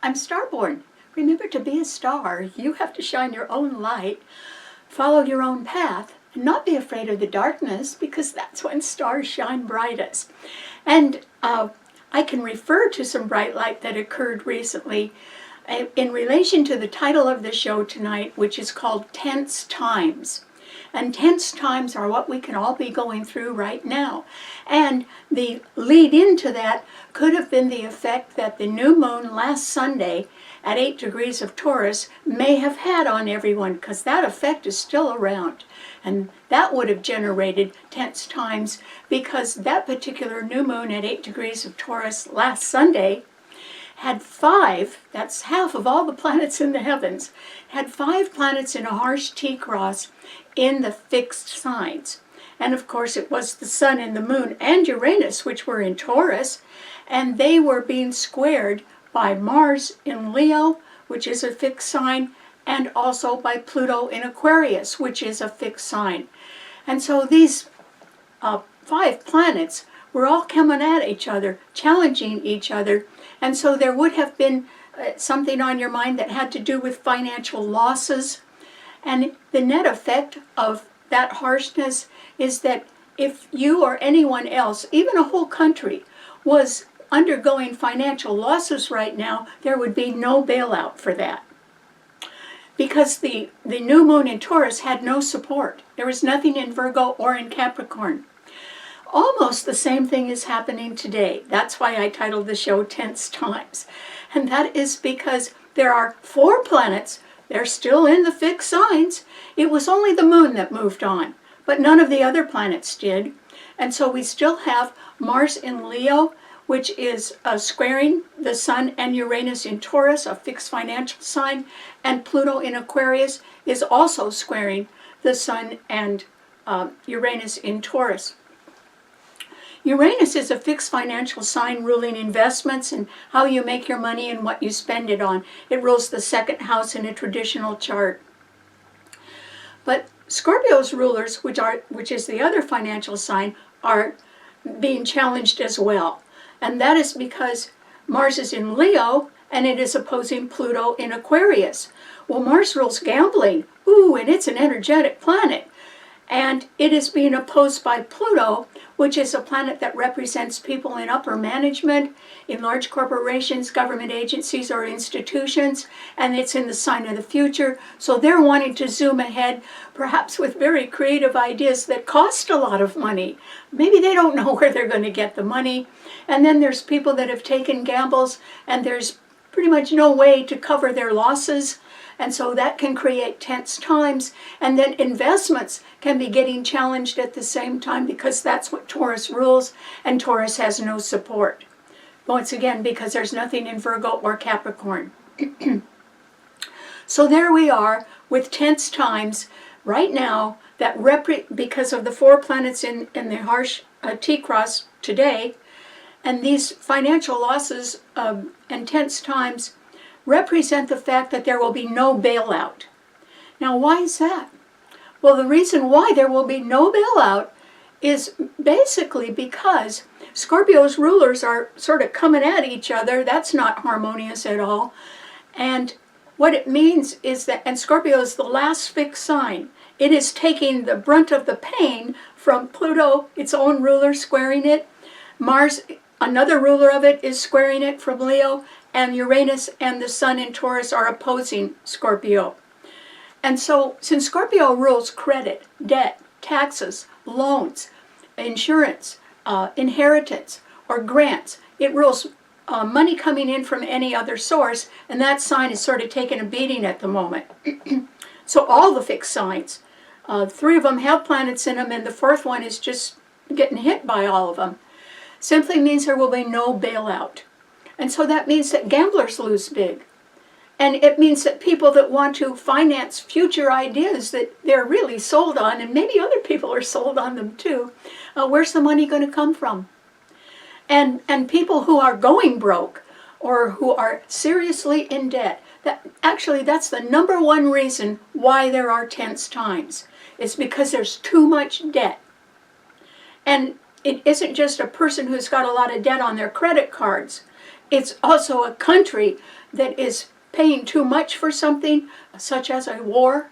I'm Starborn. Remember, to be a star, you have to shine your own light, follow your own path, and not be afraid of the darkness, because that's when stars shine brightest. And I can refer to some bright light that occurred recently in relation to the title of the show tonight, which is called Tense Times. And tense times are what we can all be going through right now. And the lead into that could have been the effect that the new moon last Sunday at 8 degrees of Taurus may have had on everyone, because that effect is still around. And that would have generated tense times, because that particular new moon at 8 degrees of Taurus last Sunday had 5, that's half of all the planets in the heavens, had 5 planets in a harsh T-cross in the fixed signs. And of course it was the Sun and the Moon and Uranus, which were in Taurus, and they were being squared by Mars in Leo, which is a fixed sign, and also by Pluto in Aquarius, which is a fixed sign. And so these 5 planets were all coming at each other, challenging each other, and so there would have been something on your mind that had to do with financial losses. And the net effect of that harshness is that if you or anyone else, even a whole country, was undergoing financial losses right now, there would be no bailout for that. Because the new moon in Taurus had no support. There was nothing in Virgo or in Capricorn. Almost the same thing is happening today. That's why I titled the show Tense Times. And that is because there are 4 planets. They're still in the fixed signs. It was only the moon that moved on, but none of the other planets did. And so we still have Mars in Leo, which is squaring the Sun and Uranus in Taurus, a fixed financial sign, and Pluto in Aquarius is also squaring the Sun and Uranus in Taurus. Uranus is a fixed financial sign ruling investments and how you make your money and what you spend it on. It rules the 2nd house in a traditional chart. But Scorpio's rulers, which is the other financial sign, are being challenged as well. And that is because Mars is in Leo and it is opposing Pluto in Aquarius. Well, Mars rules gambling. Ooh, and it's an energetic planet. And it is being opposed by Pluto, which is a planet that represents people in upper management, in large corporations, government agencies, or institutions, and it's in the sign of the future. So they're wanting to zoom ahead, perhaps with very creative ideas that cost a lot of money. Maybe they don't know where they're going to get the money. And then there's people that have taken gambles, and there's pretty much no way to cover their losses. And so that can create tense times. And then investments can be getting challenged at the same time, because that's what Taurus rules, and Taurus has no support. Once again, because there's nothing in Virgo or Capricorn. So there we are with tense times right now, that because of the 4 planets in the harsh T-cross today, and these financial losses and tense times represent the fact that there will be no bailout. Now, why is that? Well, the reason why there will be no bailout is basically because Scorpio's rulers are sort of coming at each other. That's not harmonious at all. And what it means is that, and Scorpio is the last fixed sign, it is taking the brunt of the pain from Pluto, its own ruler, squaring it. Mars, another ruler of it, is squaring it from Leo, and Uranus and the Sun in Taurus are opposing Scorpio. And so, since Scorpio rules credit, debt, taxes, loans, insurance, inheritance, or grants, it rules money coming in from any other source, and that sign is sort of taking a beating at the moment. So all the fixed signs, 3 of them have planets in them, and the 4th one is just getting hit by all of them, simply means there will be no bailout. And so that means that gamblers lose big. And it means that people that want to finance future ideas that they're really sold on, and maybe other people are sold on them too, where's the money going to come from? And people who are going broke or who are seriously in debt, that's the number 1 reason why there are tense times. It's because there's too much debt. And it isn't just a person who's got a lot of debt on their credit cards. it's also a country that is paying too much for something, such as a war,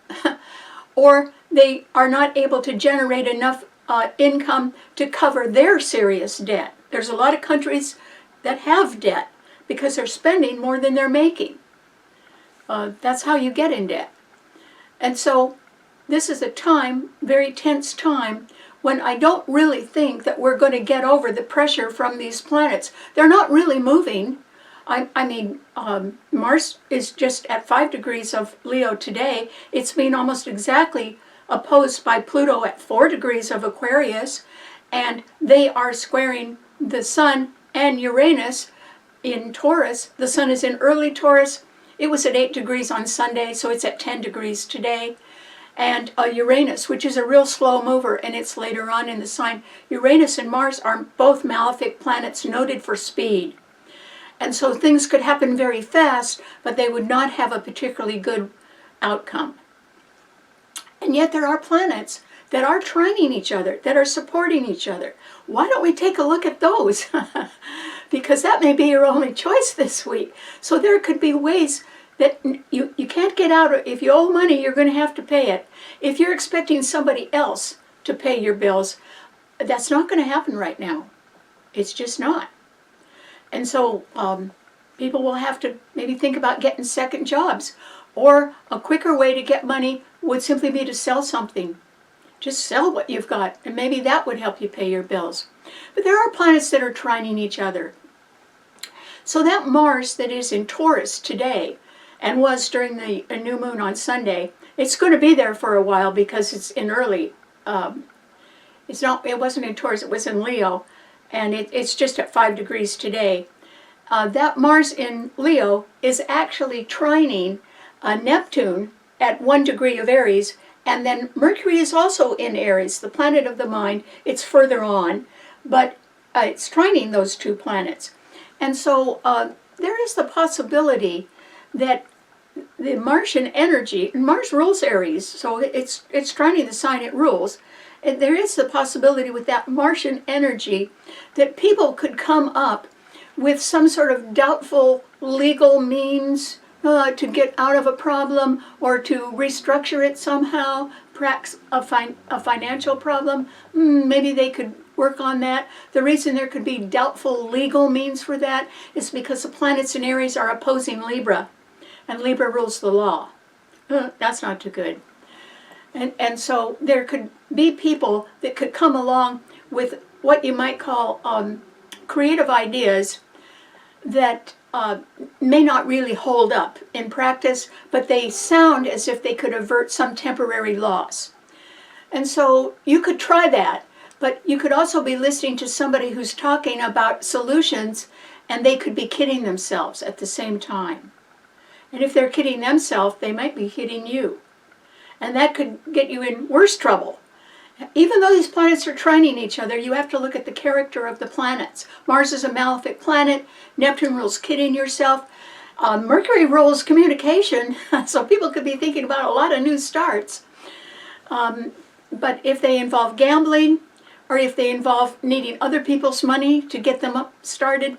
or they are not able to generate enough income to cover their serious debt. There's a lot of countries that have debt because they're spending more than they're making. That's how you get in debt. And so this is a time, very tense time, when I don't really think that we're going to get over the pressure from these planets. They're not really moving. I mean, Mars is just at 5 degrees of Leo today. It's being almost exactly opposed by Pluto at 4 degrees of Aquarius, and they are squaring the Sun and Uranus in Taurus. The Sun is in early Taurus. It was at 8 degrees on Sunday, so it's at 10 degrees today. And Uranus, which is a real slow mover, and it's later on in the sign. Uranus and Mars are both malefic planets noted for speed. And so things could happen very fast, but they would not have a particularly good outcome. And yet there are planets that are trining each other, that are supporting each other. Why don't we take a look at those? Because that may be your only choice this week. So there could be ways that you can't get out of. If you owe money, you're going to have to pay it. If you're expecting somebody else to pay your bills, that's not going to happen right now. It's just not. And so people will have to maybe think about getting second jobs. Or a quicker way to get money would simply be to sell something. Just sell what you've got, and maybe that would help you pay your bills. But there are planets that are trining each other. So that Mars that is in Taurus today, and was during the new moon on Sunday, it's going to be there for a while because it's in early. It wasn't in Taurus, it was in Leo. And it's just at 5 degrees today. That Mars in Leo is actually trining Neptune at 1 degree of Aries, and then Mercury is also in Aries, the planet of the mind. It's further on, but it's trining those two planets. And so there is the possibility that the Martian energy, and Mars rules Aries, so it's trining the sign it rules. And there is the possibility with that Martian energy that people could come up with some sort of doubtful legal means to get out of a problem or to restructure it somehow, perhaps a financial problem. Maybe they could work on that. The reason there could be doubtful legal means for that is because the planets in Aries are opposing Libra, and Libra rules the law. That's not too good. And so there could be people that could come along with what you might call creative ideas that may not really hold up in practice, but they sound as if they could avert some temporary loss. And so you could try that, but you could also be listening to somebody who's talking about solutions, and they could be kidding themselves at the same time. And if they're kidding themselves, they might be kidding you. And that could get you in worse trouble. Even though these planets are trining each other, you have to look at the character of the planets. Mars is a malefic planet. Neptune rules kidding yourself. Mercury rules communication, so people could be thinking about a lot of new starts. But if they involve gambling, or if they involve needing other people's money to get them up started,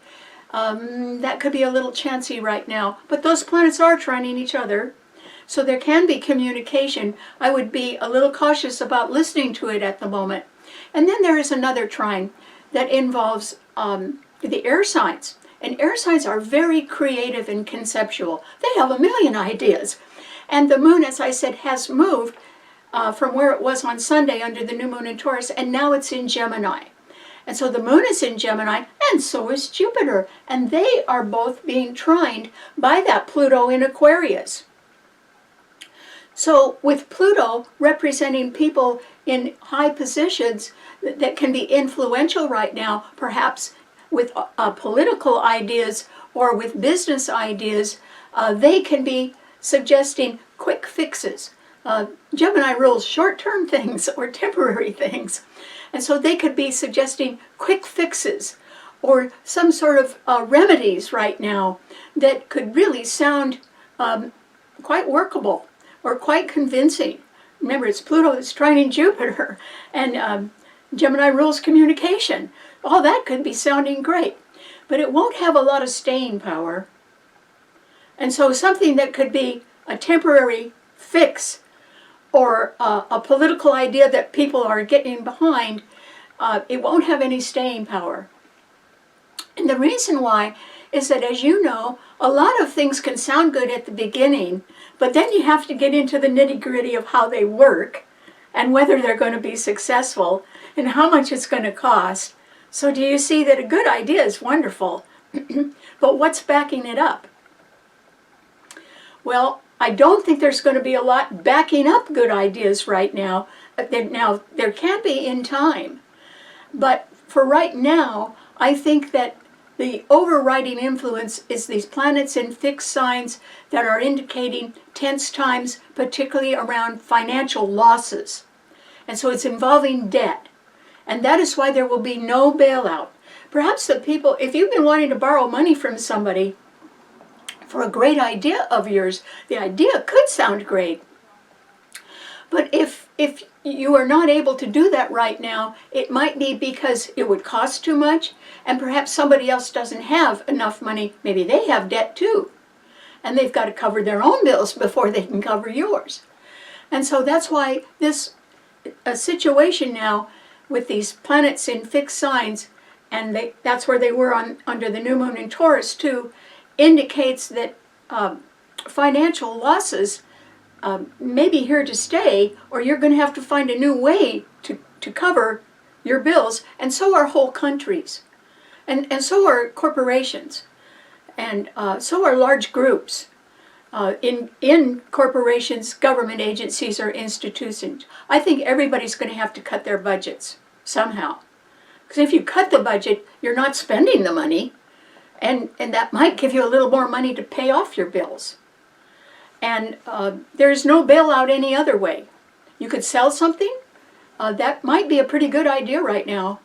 that could be a little chancy right now. But those planets are trining each other. So there can be communication. I would be a little cautious about listening to it at the moment. And then there is another trine that involves the air signs. And air signs are very creative and conceptual. They have a million ideas. And the moon, as I said, has moved from where it was on Sunday under the new moon in Taurus, and now it's in Gemini. And so the moon is in Gemini, and so is Jupiter. And they are both being trined by that Pluto in Aquarius. So with Pluto representing people in high positions that can be influential right now, perhaps with political ideas or with business ideas, they can be suggesting quick fixes. Gemini rules short-term things or temporary things. And so they could be suggesting quick fixes or some sort of remedies right now that could really sound quite workable or quite convincing. Remember, it's Pluto that's trining Jupiter, and Gemini rules communication. All that could be sounding great. but it won't have a lot of staying power. And so something that could be a temporary fix or a political idea that people are getting behind, it won't have any staying power. And the reason why is that, as you know, a lot of things can sound good at the beginning, but then you have to get into the nitty-gritty of how they work and whether they're going to be successful and how much it's going to cost. So do you see that a good idea is wonderful, but what's backing it up? Well, I don't think there's going to be a lot backing up good ideas right now. Now, there can be in time, but for right now, I think that the overriding influence is these planets in fixed signs that are indicating tense times, particularly around financial losses. And so it's involving debt. And that is why there will be no bailout. Perhaps the people, if you've been wanting to borrow money from somebody for a great idea of yours, the idea could sound great. But if you are not able to do that right now, it might be because it would cost too much, and perhaps somebody else doesn't have enough money. Maybe they have debt too, and they've got to cover their own bills before they can cover yours. And so that's why this situation now with these planets in fixed signs, and that's where they were under the new moon in Taurus too, indicates that financial losses may be here to stay, or you're going to have to find a new way to cover your bills, and so are whole countries, and so are corporations, and so are large groups in corporations, government agencies, or institutions. I think everybody's going to have to cut their budgets somehow, because if you cut the budget, you're not spending the money, and that might give you a little more money to pay off your bills. And there's no bailout any other way. You could sell something. That might be a pretty good idea right now,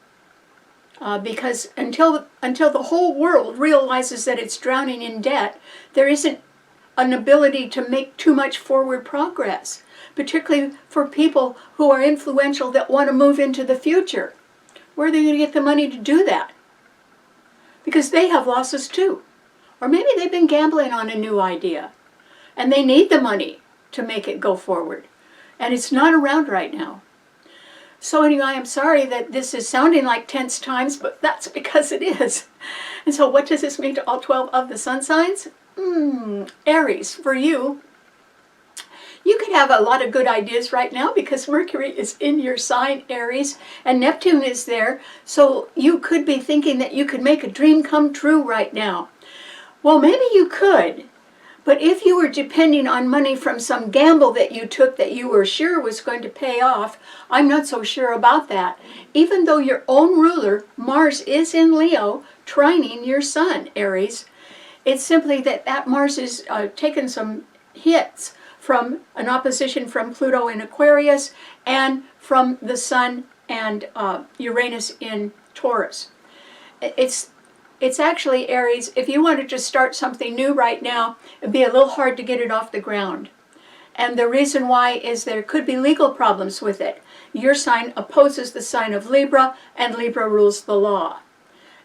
because until the whole world realizes that it's drowning in debt, there isn't an ability to make too much forward progress, particularly for people who are influential that want to move into the future. Where are they going to get the money to do that? Because they have losses too. Or maybe they've been gambling on a new idea, and they need the money to make it go forward. And it's not around right now. So anyway, I'm sorry that this is sounding like tense times, but that's because it is. And so what does this mean to all 12 of the sun signs? Aries, for you, you could have a lot of good ideas right now because Mercury is in your sign, Aries, and Neptune is there. So you could be thinking that you could make a dream come true right now. Well, maybe you could. But if you were depending on money from some gamble that you took that you were sure was going to pay off, I'm not so sure about that. Even though your own ruler, Mars, is in Leo, trining your sun, Aries, it's simply that Mars is taken some hits from an opposition from Pluto in Aquarius and from the Sun and Uranus in Taurus. It's actually, Aries, if you wanted to start something new right now, it'd be a little hard to get it off the ground. And the reason why is there could be legal problems with it. Your sign opposes the sign of Libra, and Libra rules the law.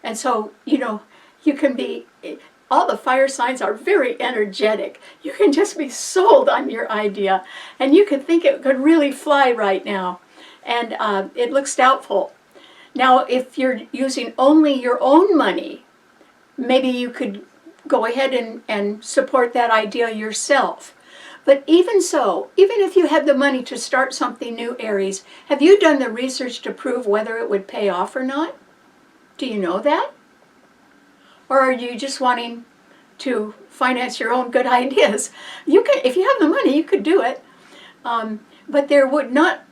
And so, you can be, all the fire signs are very energetic. You can just be sold on your idea, and you can think it could really fly right now. And it looks doubtful. Now, if you're using only your own money, maybe you could go ahead and support that idea yourself. But even so, even if you had the money to start something new, Aries, have you done the research to prove whether it would pay off or not? Do you know that? Or are you just wanting to finance your own good ideas? You can, if you have the money, you could do it. But there would not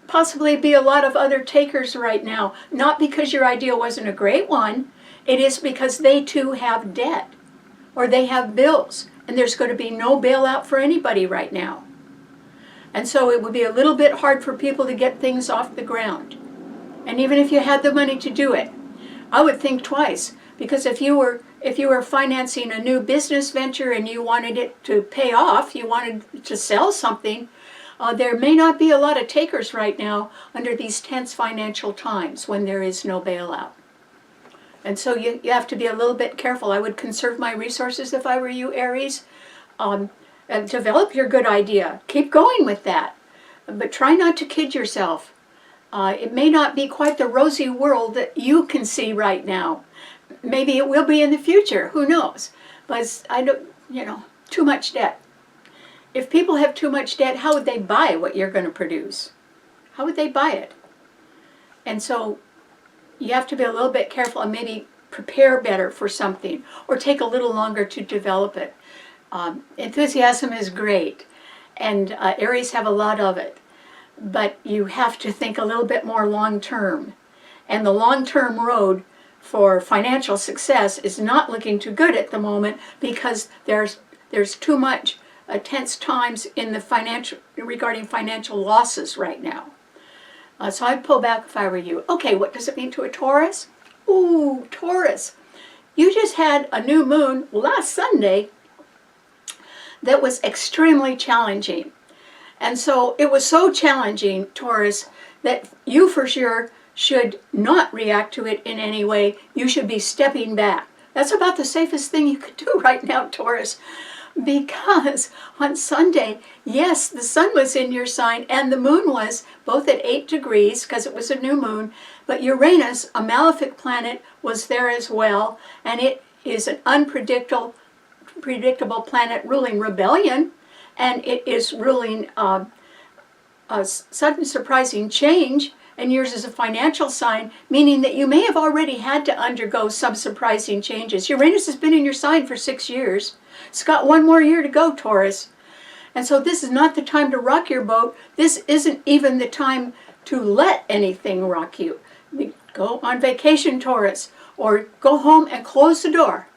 possibly be a lot of other takers right now, not because your idea wasn't a great one. It is because they too have debt, or they have bills, and there's going to be no bailout for anybody right now. And so it would be a little bit hard for people to get things off the ground. And even if you had the money to do it, I would think twice, because if you were financing a new business venture and you wanted it to pay off, you wanted to sell something, there may not be a lot of takers right now under these tense financial times when there is no bailout. And so you have to be a little bit careful. I would conserve my resources if I were you, Aries. And develop your good idea. Keep going with that. But try not to kid yourself. It may not be quite the rosy world that you can see right now. Maybe it will be in the future. Who knows? But I don't, too much debt. If people have too much debt, how would they buy what you're going to produce? How would they buy it? And so you have to be a little bit careful and maybe prepare better for something or take a little longer to develop it. Enthusiasm is great, and Aries have a lot of it, but you have to think a little bit more long-term. And the long-term road for financial success is not looking too good at the moment because there's too much tense times in the regarding financial losses right now. So I'd pull back if I were you. Okay, what does it mean to a Taurus? Ooh, Taurus. You just had a new moon last Sunday that was extremely challenging. And so it was so challenging, Taurus, that you for sure should not react to it in any way. You should be stepping back. That's about the safest thing you could do right now, Taurus. Because on Sunday, yes, the sun was in your sign and the moon was both at 8 degrees because it was a new moon, but Uranus, a malefic planet, was there as well, and it is an unpredictable planet ruling rebellion, and it is ruling a sudden surprising change, and yours is a financial sign, meaning that you may have already had to undergo some surprising changes. Uranus has been in your sign for 6 years. It's got 1 more year to go, Taurus. And so this is not the time to rock your boat. This isn't even the time to let anything rock you. Go on vacation, Taurus, or go home and close the door.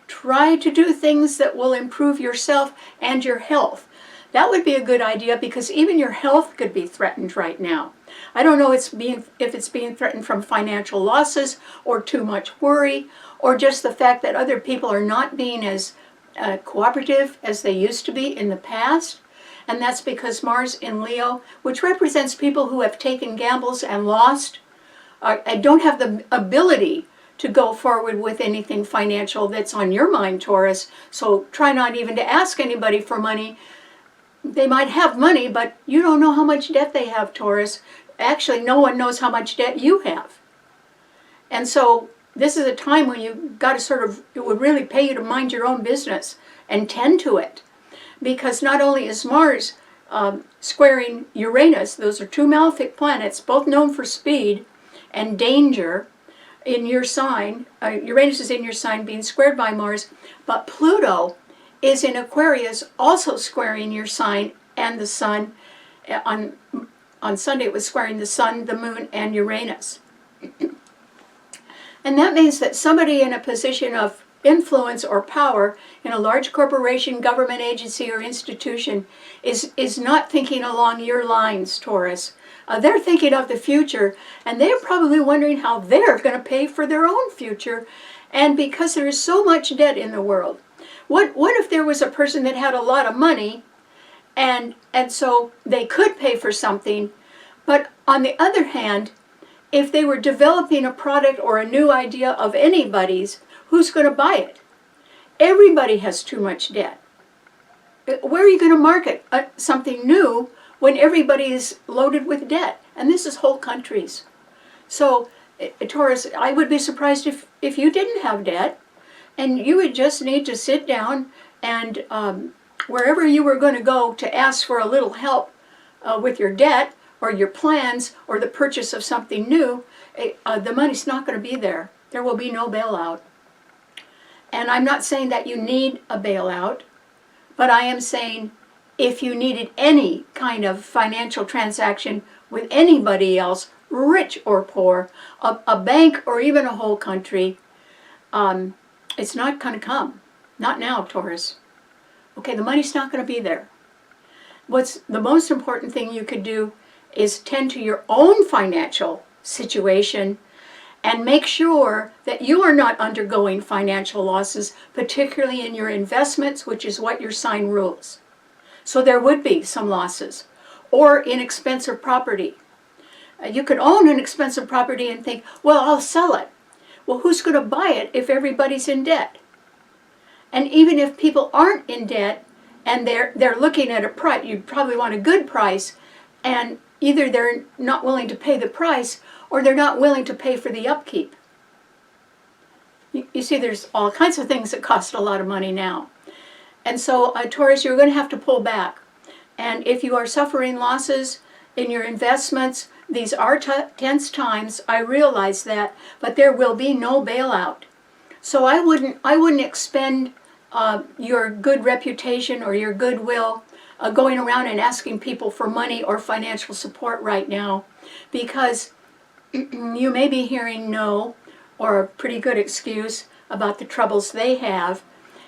Try to do things that will improve yourself and your health. That would be a good idea because even your health could be threatened right now. I don't know if it's being threatened from financial losses or too much worry or just the fact that other people are not being as cooperative as they used to be in the past. And that's because Mars in Leo, which represents people who have taken gambles and lost, and don't have the ability to go forward with anything financial that's on your mind, Taurus. So try not even to ask anybody for money. They might have money, but you don't know how much debt they have, Taurus. Actually, no one knows how much debt you have. And so this is a time when you've got to it would really pay you to mind your own business and tend to it. Because not only is Mars squaring Uranus, those are 2 malefic planets, both known for speed and danger in your sign. Uranus is in your sign being squared by Mars, but Pluto is in Aquarius also squaring your sign and the sun. On Sunday it was squaring the sun, the moon, and Uranus. And that means that somebody in a position of influence or power in a large corporation, government agency, or institution is not thinking along your lines, Taurus. They're thinking of the future, and they're probably wondering how they're going to pay for their own future. And because there is so much debt in the world, what if there was a person that had a lot of money, and so they could pay for something, but on the other hand, if they were developing a product or a new idea of anybody's, who's going to buy it? Everybody has too much debt. Where are you going to market something new when everybody is loaded with debt? And this is whole countries. So, Taurus, I would be surprised if you didn't have debt, and you would just need to sit down and wherever you were going to go to ask for a little help with your debt or your plans or the purchase of something new, the money's not going to be there. There will be no bailout. And I'm not saying that you need a bailout, but I am saying if you needed any kind of financial transaction with anybody else, rich or poor, a bank or even a whole country, it's not going to come. Not now, Taurus. Okay, the money's not going to be there. What's the most important thing you could do is tend to your own financial situation and make sure that you are not undergoing financial losses, particularly in your investments, which is what your sign rules. So there would be some losses. Or in expensive property. You could own an expensive property and think, well, I'll sell it. Well, who's going to buy it if everybody's in debt? And even if people aren't in debt and they're looking at a price, you probably want a good price, and either they're not willing to pay the price or they're not willing to pay for the upkeep. You see, there's all kinds of things that cost a lot of money now. And so, Taurus, you're going to have to pull back. And if you are suffering losses in your investments, these are tense times. I realize that, but there will be no bailout. So I wouldn't expend your good reputation or your goodwill going around and asking people for money or financial support right now, because you may be hearing no or a pretty good excuse about the troubles they have,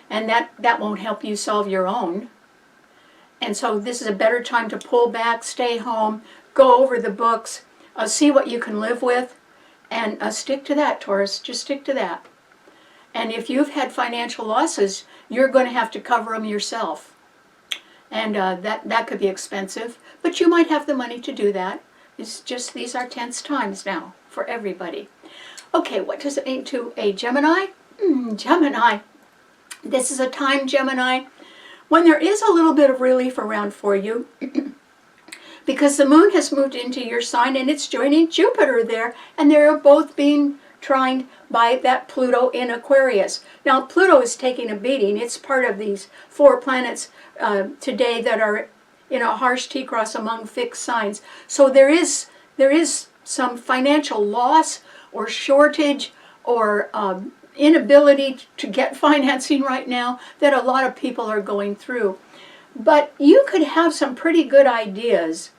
and that won't help you solve your own. And so this is a better time to pull back, stay home, go over the books, see what you can live with, and stick to that, Taurus. Just stick to that. And if you've had financial losses, you're going to have to cover them yourself. And that could be expensive, but you might have the money to do that. It's just these are tense times now for everybody. Okay, what does it mean to a Gemini? Gemini. This is a time, Gemini, when there is a little bit of relief around for you because the moon has moved into your sign and it's joining Jupiter there, and they're both being trined by that Pluto in Aquarius. Now, Pluto is taking a beating. It's part of these 4 planets today that are in a harsh T-cross among fixed signs. So there is some financial loss or shortage or inability to get financing right now that a lot of people are going through. But you could have some pretty good ideas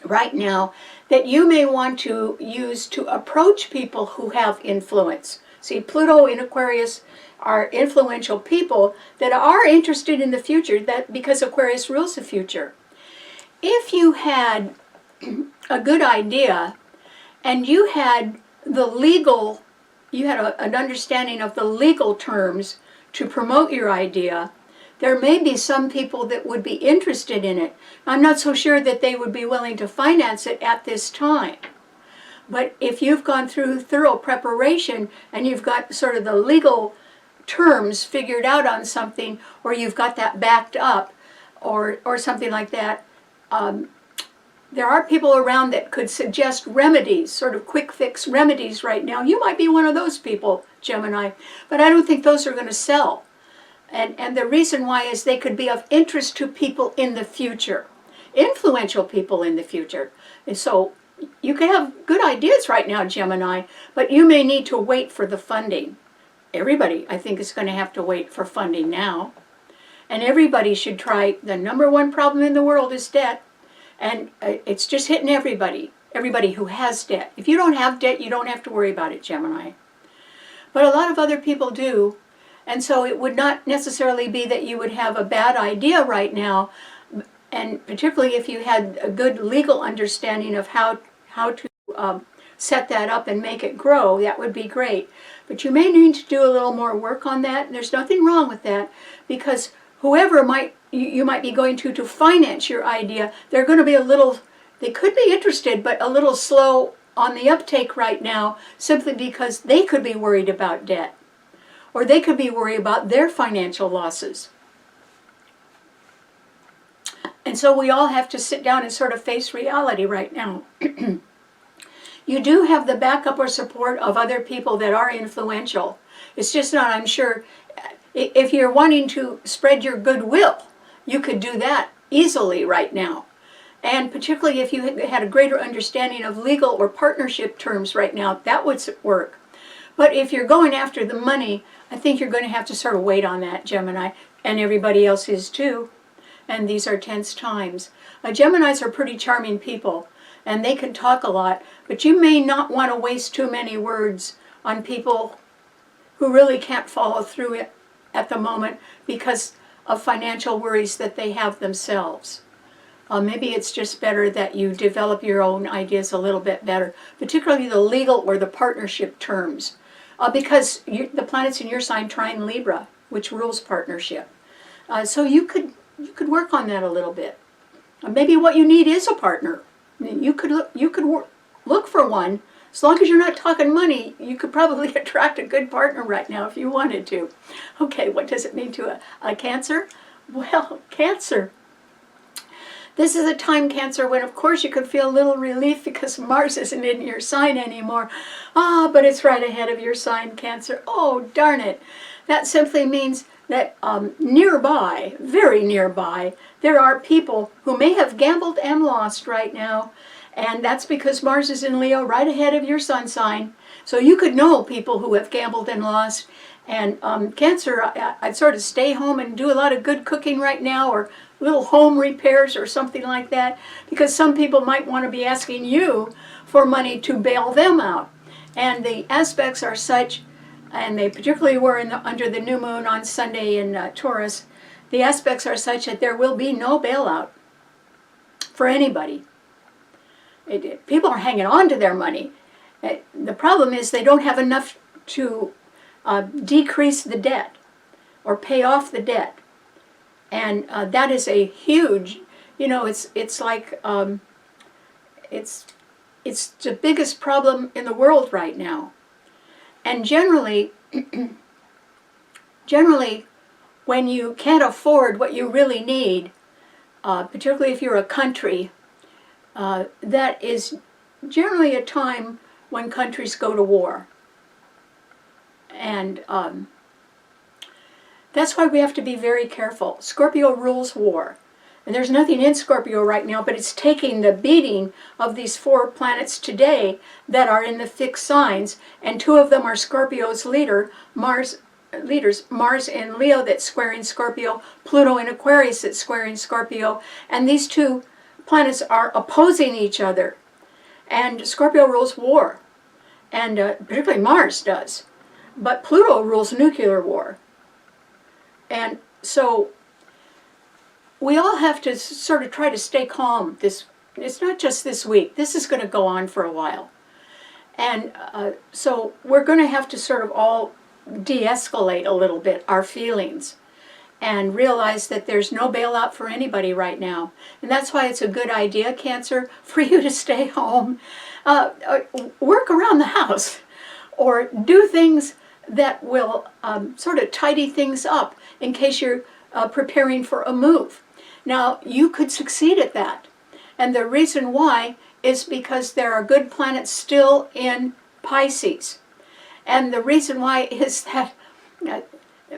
right now that you may want to use to approach people who have influence. See, Pluto in Aquarius are influential people that are interested in the future, that because Aquarius rules the future. If you had a good idea and you had an understanding of the legal terms to promote your idea, there may be some people that would be interested in it. I'm not so sure that they would be willing to finance it at this time. But if you've gone through thorough preparation and you've got sort of the legal terms figured out on something, or you've got that backed up, or something like that, there are people around that could suggest remedies, sort of quick fix remedies right now. You might be one of those people, Gemini, but I don't think those are going to sell. And the reason why is they could be of interest to people in the future, influential people in the future. And so you can have good ideas right now, Gemini, but you may need to wait for the funding. Everybody, I think, is going to have to wait for funding now. And everybody should try. The number one problem in the world is debt. And it's just hitting everybody who has debt. If you don't have debt, you don't have to worry about it, Gemini. But a lot of other people do. And so it would not necessarily be that you would have a bad idea right now, and particularly if you had a good legal understanding of how to set that up and make it grow, that would be great. But you may need to do a little more work on that, and there's nothing wrong with that, because whoever you might be going to finance your idea, they're going to be they could be interested, but a little slow on the uptake right now, simply because they could be worried about debt. Or they could be worried about their financial losses. And so we all have to sit down and sort of face reality right now. You do have the backup or support of other people that are influential. It's just not, I'm sure, if you're wanting to spread your goodwill, you could do that easily right now. And particularly if you had a greater understanding of legal or partnership terms right now, that would work. But if you're going after the money, I think you're going to have to sort of wait on that, Gemini, and everybody else is too. And these are tense times. Geminis are pretty charming people, and they can talk a lot, but you may not want to waste too many words on people who really can't follow through it at the moment because of financial worries that they have themselves. Maybe it's just better that you develop your own ideas a little bit better, particularly the legal or the partnership terms. Because the planet's in your sign trine Libra, which rules partnership. So you could work on that a little bit. Maybe what you need is a partner. You could look for one As long as you're not talking money, you could probably attract a good partner right now if you wanted to. Okay, what does it mean to a Cancer? Well, Cancer. This is a time, Cancer, when of course you could feel a little relief because Mars isn't in your sign anymore. But it's right ahead of your sign, Cancer. Oh, darn it. That simply means that nearby, very nearby, there are people who may have gambled and lost right now. And that's because Mars is in Leo, right ahead of your sun sign. So you could know people who have gambled and lost. And Cancer, I'd sort of stay home and do a lot of good cooking right now, or little home repairs or something like that, because some people might want to be asking you for money to bail them out. And the aspects are such, and they particularly were under the new moon on Sunday in Taurus, the aspects are such that there will be no bailout for anybody. People are hanging on to their money. The problem is they don't have enough to decrease the debt or pay off the debt. And that is a huge, it's like, it's the biggest problem in the world right now. And generally, when you can't afford what you really need, particularly if you're a country, that is generally a time when countries go to war. And that's why we have to be very careful. Scorpio rules war. And there's nothing in Scorpio right now, but it's taking the beating of these 4 planets today that are in the fixed signs, and 2 of them are Scorpio's leaders, Mars in Leo that's squaring Scorpio, Pluto in Aquarius that's squaring Scorpio, and these 2 planets are opposing each other. And Scorpio rules war, and particularly Mars does. But Pluto rules nuclear war. And so we all have to sort of try to stay calm. It's not just this week. This is going to go on for a while. And so we're going to have to sort of all de-escalate a little bit our feelings and realize that there's no bailout for anybody right now. And that's why it's a good idea, Cancer, for you to stay home, work around the house, or do things that will sort of tidy things up in case you're preparing for a move. Now, you could succeed at that. And the reason why is because there are good planets still in Pisces. And the reason why is that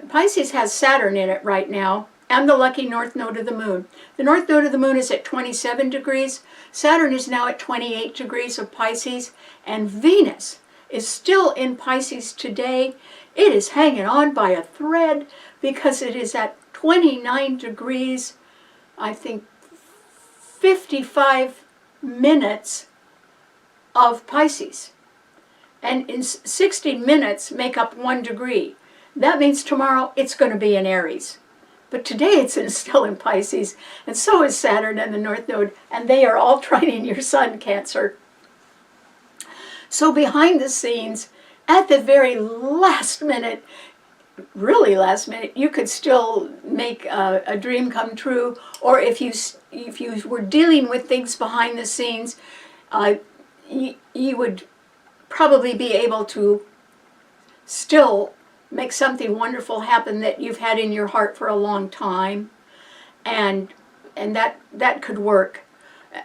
Pisces has Saturn in it right now, and the lucky north node of the moon. The north node of the moon is at 27 degrees. Saturn is now at 28 degrees of Pisces. And Venus is still in Pisces today. It is hanging on by a thread because it is at 29 degrees, I think 55 minutes of Pisces. And in 60 minutes make up 1 degree. That means tomorrow it's going to be in Aries. But today it's still in Pisces, and so is Saturn and the North Node, and they are all trining your Sun, Cancer. So behind the scenes, at the very last minute, really last minute, you could still make a dream come true. Or if you were dealing with things behind the scenes, you would probably be able to still make something wonderful happen that you've had in your heart for a long time, and that could work.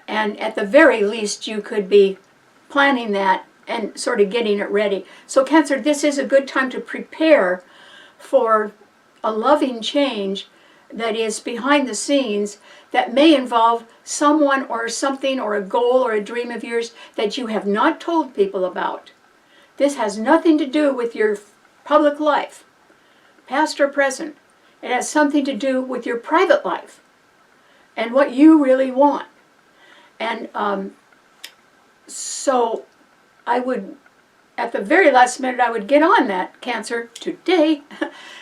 And at the very least, you could be planning that and sort of getting it ready. So Cancer, this is a good time to prepare for a loving change that is behind the scenes, that may involve someone or something or a goal or a dream of yours that you have not told people about. This has nothing to do with your public life, past or present. It has something to do with your private life and what you really want. And so I would, at the very last minute, I would get on that, Cancer, today.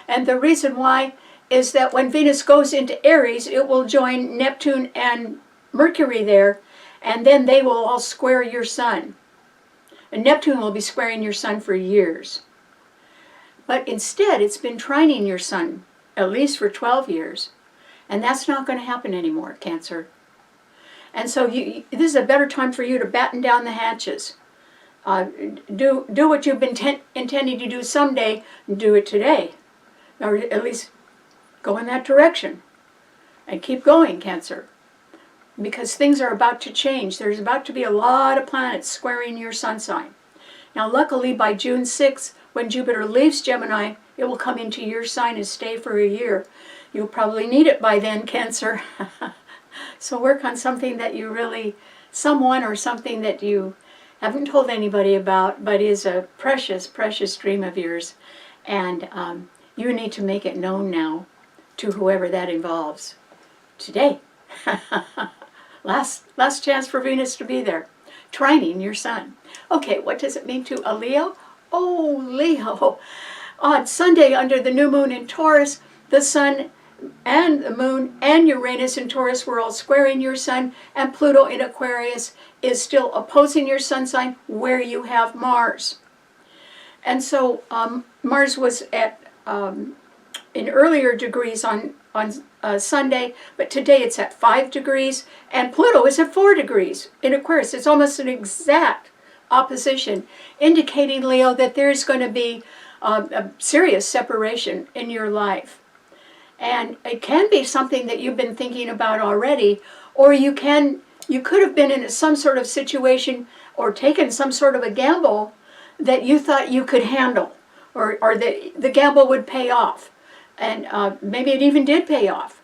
And the reason why is that when Venus goes into Aries, it will join Neptune and Mercury there, and then they will all square your Sun. And Neptune will be squaring your Sun for years. But instead, it's been trining your Sun, at least for 12 years. And that's not going to happen anymore, Cancer. And so this is a better time for you to batten down the hatches Uh, do what you've been intending to do someday, do it today. Or at least go in that direction. And keep going, Cancer. Because things are about to change. There's about to be a lot of planets squaring your sun sign. Now luckily by June 6th, when Jupiter leaves Gemini, it will come into your sign and stay for a year. You'll probably need it by then, Cancer. So work on something that you really, someone or something that you haven't told anybody about, but is a precious, precious dream of yours. And you need to make it known now to whoever that involves. Today. Last chance for Venus to be there. Trining your sun. Okay, what does it mean to a Leo? Oh, Leo. On Sunday, under the new moon in Taurus, the sun and the moon and Uranus in Taurus were all squaring your sun, and Pluto in Aquarius is still opposing your sun sign where you have Mars. And so Mars was at in earlier degrees on Sunday, but today it's at 5 degrees, and Pluto is at 4 degrees in Aquarius. It's almost an exact opposition, indicating, Leo, that there's going to be a serious separation in your life. And it can be something that you've been thinking about already, or you could have been in some sort of situation or taken some sort of a gamble that you thought you could handle, or that the gamble would pay off. And maybe it even did pay off.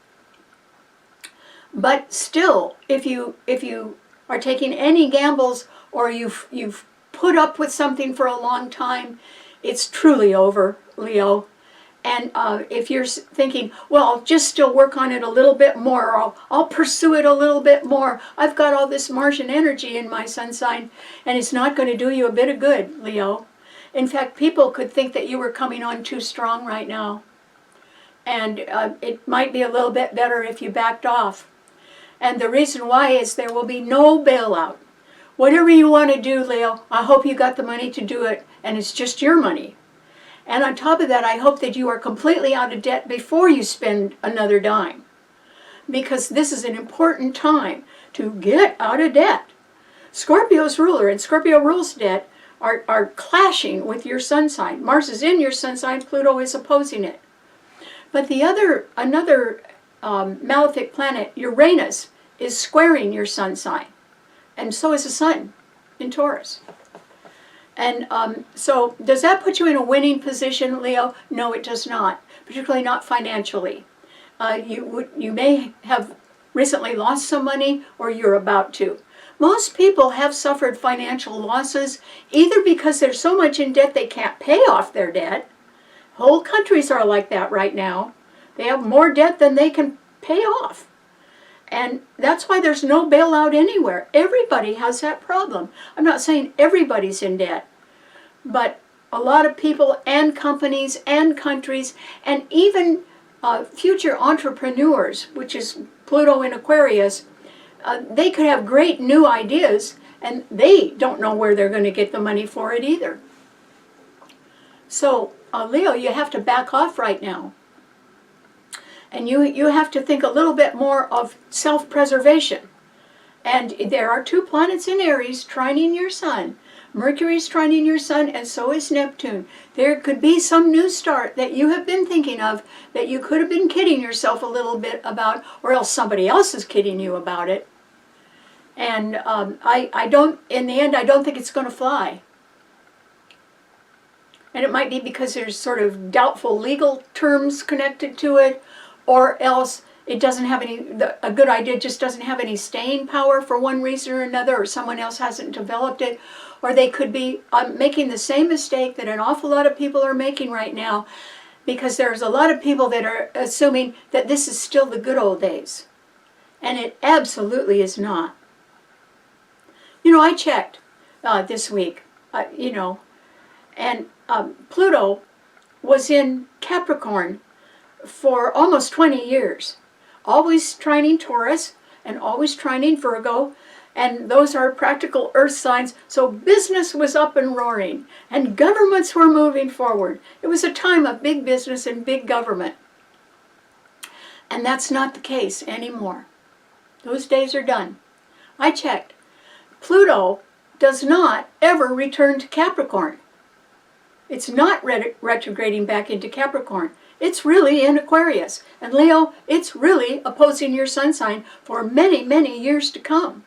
But still, if you are taking any gambles, or you've put up with something for a long time, it's truly over, Leo. And if you're thinking, well, I'll just still work on it a little bit more, or I'll pursue it a little bit more. I've got all this Martian energy in my sun sign, and it's not going to do you a bit of good, Leo. In fact, people could think that you were coming on too strong right now. And it might be a little bit better if you backed off. And the reason why is there will be no bailout. Whatever you want to do, Leo, I hope you got the money to do it, and it's just your money. And on top of that, I hope that you are completely out of debt before you spend another dime. Because this is an important time to get out of debt. Scorpio's ruler, and Scorpio rules debt, are clashing with your sun sign. Mars is in your sun sign, Pluto is opposing it. But another malefic planet, Uranus, is squaring your sun sign. And so is the sun in Taurus. And so does that put you in a winning position, Leo? No, it does not, particularly not financially. You may have recently lost some money, or you're about to. Most people have suffered financial losses, either because they're so much in debt they can't pay off their debt. Whole countries are like that right now. They have more debt than they can pay off. And that's why there's no bailout anywhere. Everybody has that problem. I'm not saying everybody's in debt, but a lot of people and companies and countries and even future entrepreneurs, which is Pluto in Aquarius, they could have great new ideas and they don't know where they're going to get the money for it either. So, Leo, you have to back off right now. And you have to think a little bit more of self-preservation. And there are 2 planets in Aries trining your sun. Mercury's trining your sun, and so is Neptune. There could be some new start that you have been thinking of that you could have been kidding yourself a little bit about, or else somebody else is kidding you about it. And in the end, I don't think it's going to fly. And it might be because there's sort of doubtful legal terms connected to it, or else it doesn't have a good idea just doesn't have any staying power for one reason or another, or someone else hasn't developed it, or they could be making the same mistake that an awful lot of people are making right now, because there's a lot of people that are assuming that this is still the good old days. And it absolutely is not. You know, I checked this week, and Pluto was in Capricorn for almost 20 years, always trining Taurus and always trining Virgo, and those are practical earth signs. So business was up and roaring, and governments were moving forward. It was a time of big business and big government. And that's not the case anymore. Those days are done. I checked. Pluto does not ever return to Capricorn. It's not retrograding back into Capricorn. It's really in Aquarius. And Leo, it's really opposing your sun sign for many, many years to come.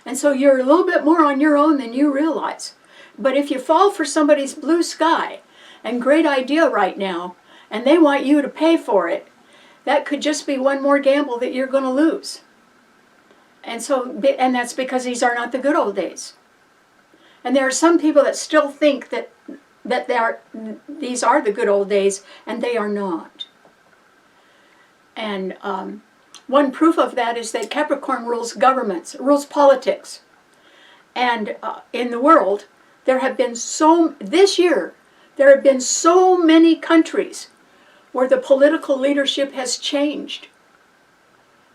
And so you're a little bit more on your own than you realize. But if you fall for somebody's blue sky and great idea right now, and they want you to pay for it, that could just be one more gamble that you're going to lose. And that's because these are not the good old days. And there are some people that still think that these are the good old days, and they are not. And one proof of that is that Capricorn rules governments, rules politics. And in the world, this year, there have been so many countries where the political leadership has changed.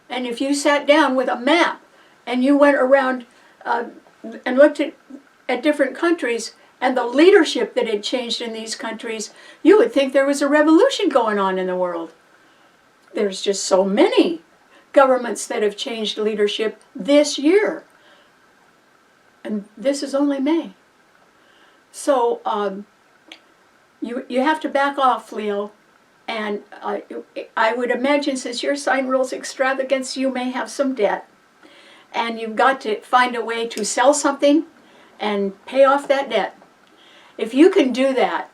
And if you sat down with a map and you went around and looked at different countries and the leadership that had changed in these countries, you would think there was a revolution going on in the world. There's just so many governments that have changed leadership this year. And this is only May. So you have to back off, Leo. And I would imagine, since your sign rules extravagance, you may have some debt. And you've got to find a way to sell something and pay off that debt. If you can do that,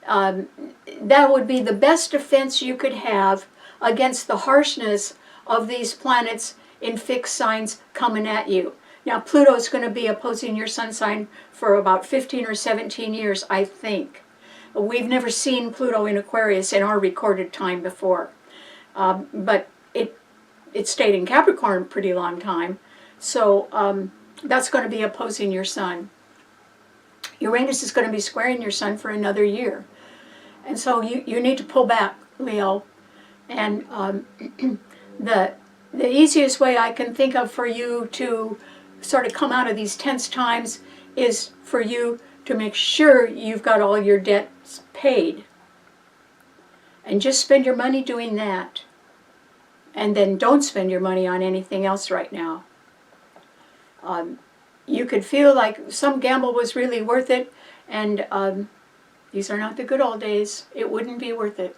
that would be the best defense you could have against the harshness of these planets in fixed signs coming at you. Now, Pluto's going to be opposing your sun sign for about 15 or 17 years, I think. We've never seen Pluto in Aquarius in our recorded time before. But it stayed in Capricorn a pretty long time. So that's going to be opposing your sun. Uranus is going to be squaring your sun for another year. And so you need to pull back, Leo. And the easiest way I can think of for you to sort of come out of these tense times is for you to make sure you've got all your debts paid. And just spend your money doing that. And then don't spend your money on anything else right now. You could feel like some gamble was really worth it, and these are not the good old days. It wouldn't be worth it.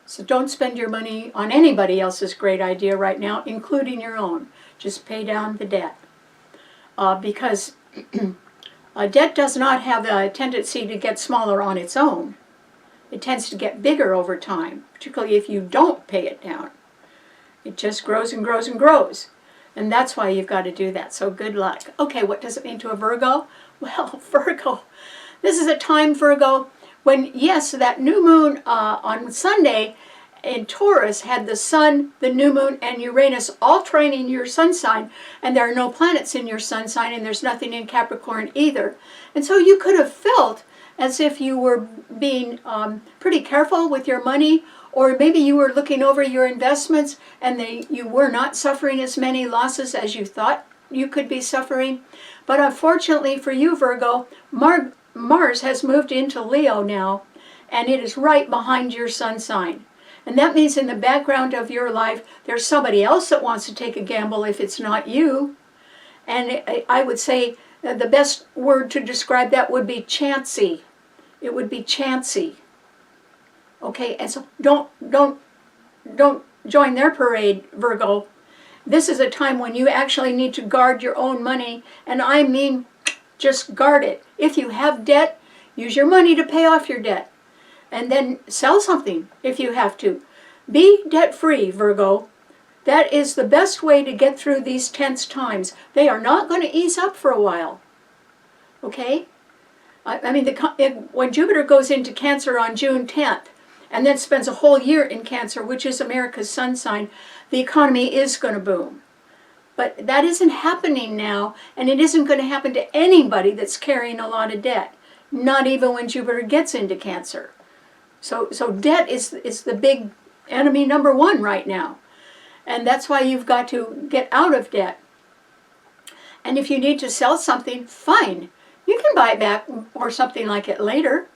So don't spend your money on anybody else's great idea right now, including your own. Just pay down the debt. Because debt does not have a tendency to get smaller on its own. It tends to get bigger over time, particularly if you don't pay it down. It just grows and grows and grows. And that's why you've got to do that. So good luck. Okay, what does it mean to a Virgo? Well, Virgo, this is a time, Virgo, when, yes, that new moon on Sunday in Taurus had the sun, the new moon, and Uranus all trining your sun sign, and there are no planets in your sun sign, and there's nothing in Capricorn either. And so you could have felt as if you were being pretty careful with your money, or maybe you were looking over your investments and you were not suffering as many losses as you thought you could be suffering. But unfortunately for you, Virgo, Mars has moved into Leo now, and it is right behind your sun sign. And that means in the background of your life, there's somebody else that wants to take a gamble if it's not you. And I would say the best word to describe that would be chancy. It would be chancy. Okay, and so don't join their parade, Virgo. This is a time when you actually need to guard your own money, and I mean just guard it. If you have debt, use your money to pay off your debt, and then sell something if you have to. Be debt-free, Virgo. That is the best way to get through these tense times. They are not going to ease up for a while. Okay? I mean, when Jupiter goes into Cancer on June 10th, and then spends a whole year in Cancer, which is America's sun sign, the economy is going to boom. But that isn't happening now, and it isn't going to happen to anybody that's carrying a lot of debt, not even when Jupiter gets into Cancer. So debt is the big enemy number one right now. And that's why you've got to get out of debt. And if you need to sell something, fine. You can buy it back or something like it later.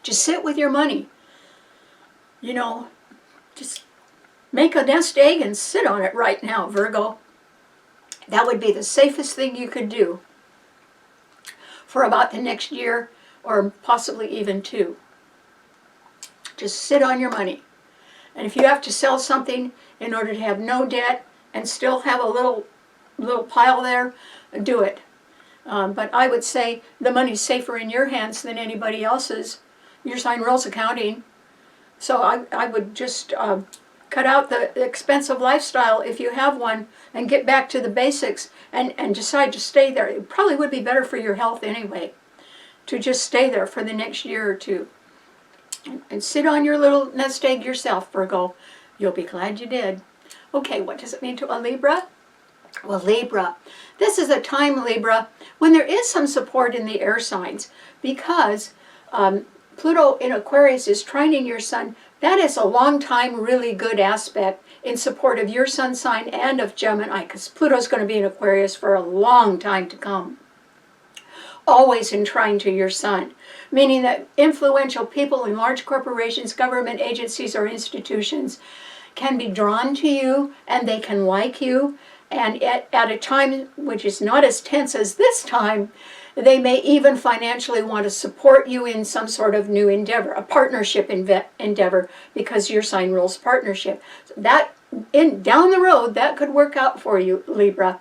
Just sit with your money. You know, just make a nest egg and sit on it right now, Virgo. That would be the safest thing you could do for about the next year or possibly even 2. Just sit on your money. And if you have to sell something in order to have no debt and still have a little pile there, do it. But I would say the money's safer in your hands than anybody else's. Your sign rules accounting. So I would just cut out the expensive lifestyle if you have one and get back to the basics and decide to stay there. It probably would be better for your health anyway to just stay there for the next year or 2. And sit on your little nest egg yourself, Virgo. You'll be glad you did. Okay, what does it mean to a Libra? Well, Libra, this is a time, Libra, when there is some support in the air signs because Pluto in Aquarius is trining your sun. That is a long time, really good aspect in support of your sun sign and of Gemini, because Pluto's going to be in Aquarius for a long time to come. Always in trine to your sun, meaning that influential people in large corporations, government agencies, or institutions can be drawn to you and they can like you. And at a time which is not as tense as this time, they may even financially want to support you in some sort of new endeavor, a partnership endeavor, because your sign rules partnership. So that down the road, that could work out for you, Libra.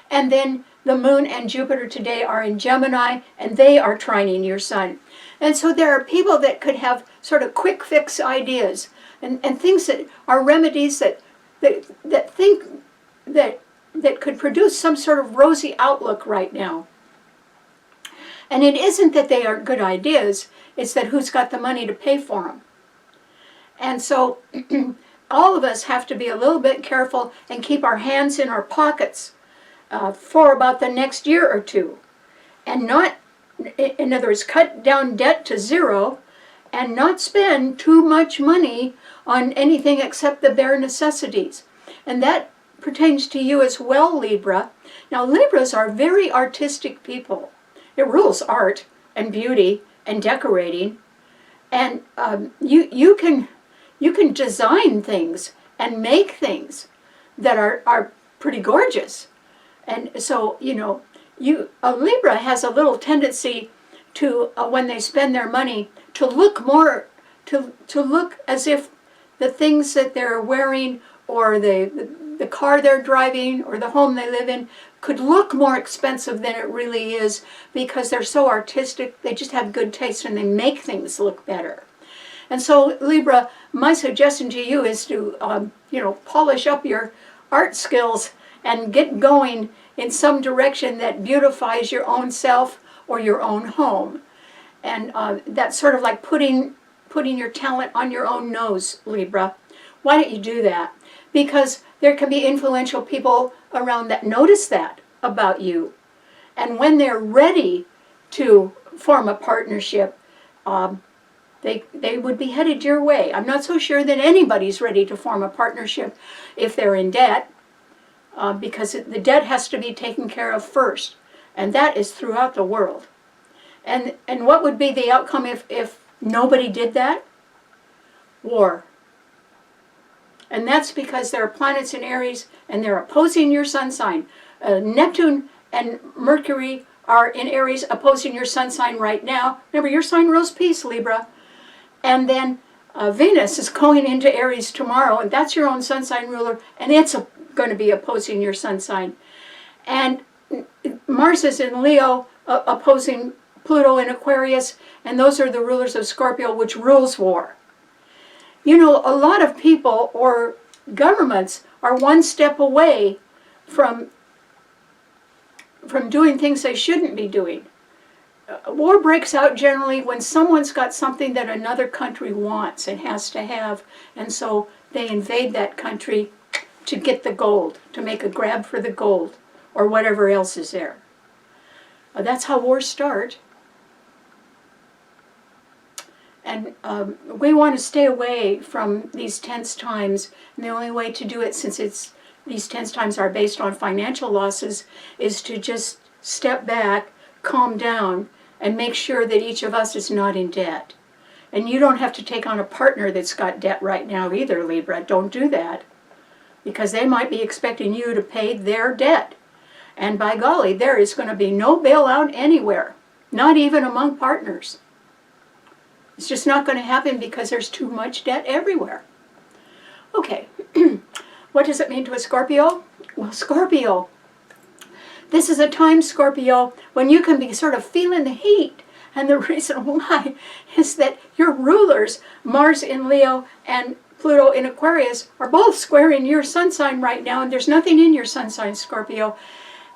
And then the moon and Jupiter today are in Gemini, and they are trining your sun. And so there are people that could have sort of quick fix ideas and things that are remedies that could produce some sort of rosy outlook right now. And it isn't that they are good ideas, it's that who's got the money to pay for them. And so all of us have to be a little bit careful and keep our hands in our pockets for about the next year or 2. And not, in other words, cut down debt to 0 and not spend too much money on anything except the bare necessities. And that pertains to you as well, Libra. Now, Libras are very artistic people. It rules art and beauty and decorating. And you can design things and make things that are pretty gorgeous. And so, a Libra has a little tendency to, when they spend their money, to look more, to look as if the things that they're wearing or the car they're driving or the home they live in could look more expensive than it really is, because they're so artistic, they just have good taste and they make things look better. And so, Libra, my suggestion to you is to, polish up your art skills and get going in some direction that beautifies your own self or your own home. And that's sort of like putting your talent on your own nose, Libra. Why don't you do that? Because there can be influential people around that notice that about you. And when they're ready to form a partnership, they would be headed your way. I'm not so sure that anybody's ready to form a partnership if they're in debt, because the debt has to be taken care of first. And that is throughout the world. And what would be the outcome if nobody did that? War. And that's because there are planets in Aries and they're opposing your sun sign. Neptune and Mercury are in Aries opposing your sun sign right now. Remember, your sign rules peace, Libra. And then Venus is going into Aries tomorrow, and that's your own sun sign ruler, and it's going to be opposing your sun sign. And Mars is in Leo opposing Pluto in Aquarius, and those are the rulers of Scorpio, which rules war. A lot of people or governments are one step away from doing things they shouldn't be doing. War breaks out generally when someone's got something that another country wants and has to have, and so they invade that country to get the gold, to make a grab for the gold, or whatever else is there. That's how wars start. And we want to stay away from these tense times, and the only way to do it, since these tense times are based on financial losses, is to just step back, calm down, and make sure that each of us is not in debt. And you don't have to take on a partner that's got debt right now either, Libra. Don't do that, because they might be expecting you to pay their debt. And by golly, there is going to be no bailout anywhere, not even among partners. It's just not going to happen because there's too much debt everywhere. Okay, what does it mean to a Scorpio? Well, Scorpio, this is a time, Scorpio, when you can be sort of feeling the heat. And the reason why is that your rulers, Mars in Leo and Pluto in Aquarius, are both squaring your sun sign right now, and there's nothing in your sun sign, Scorpio.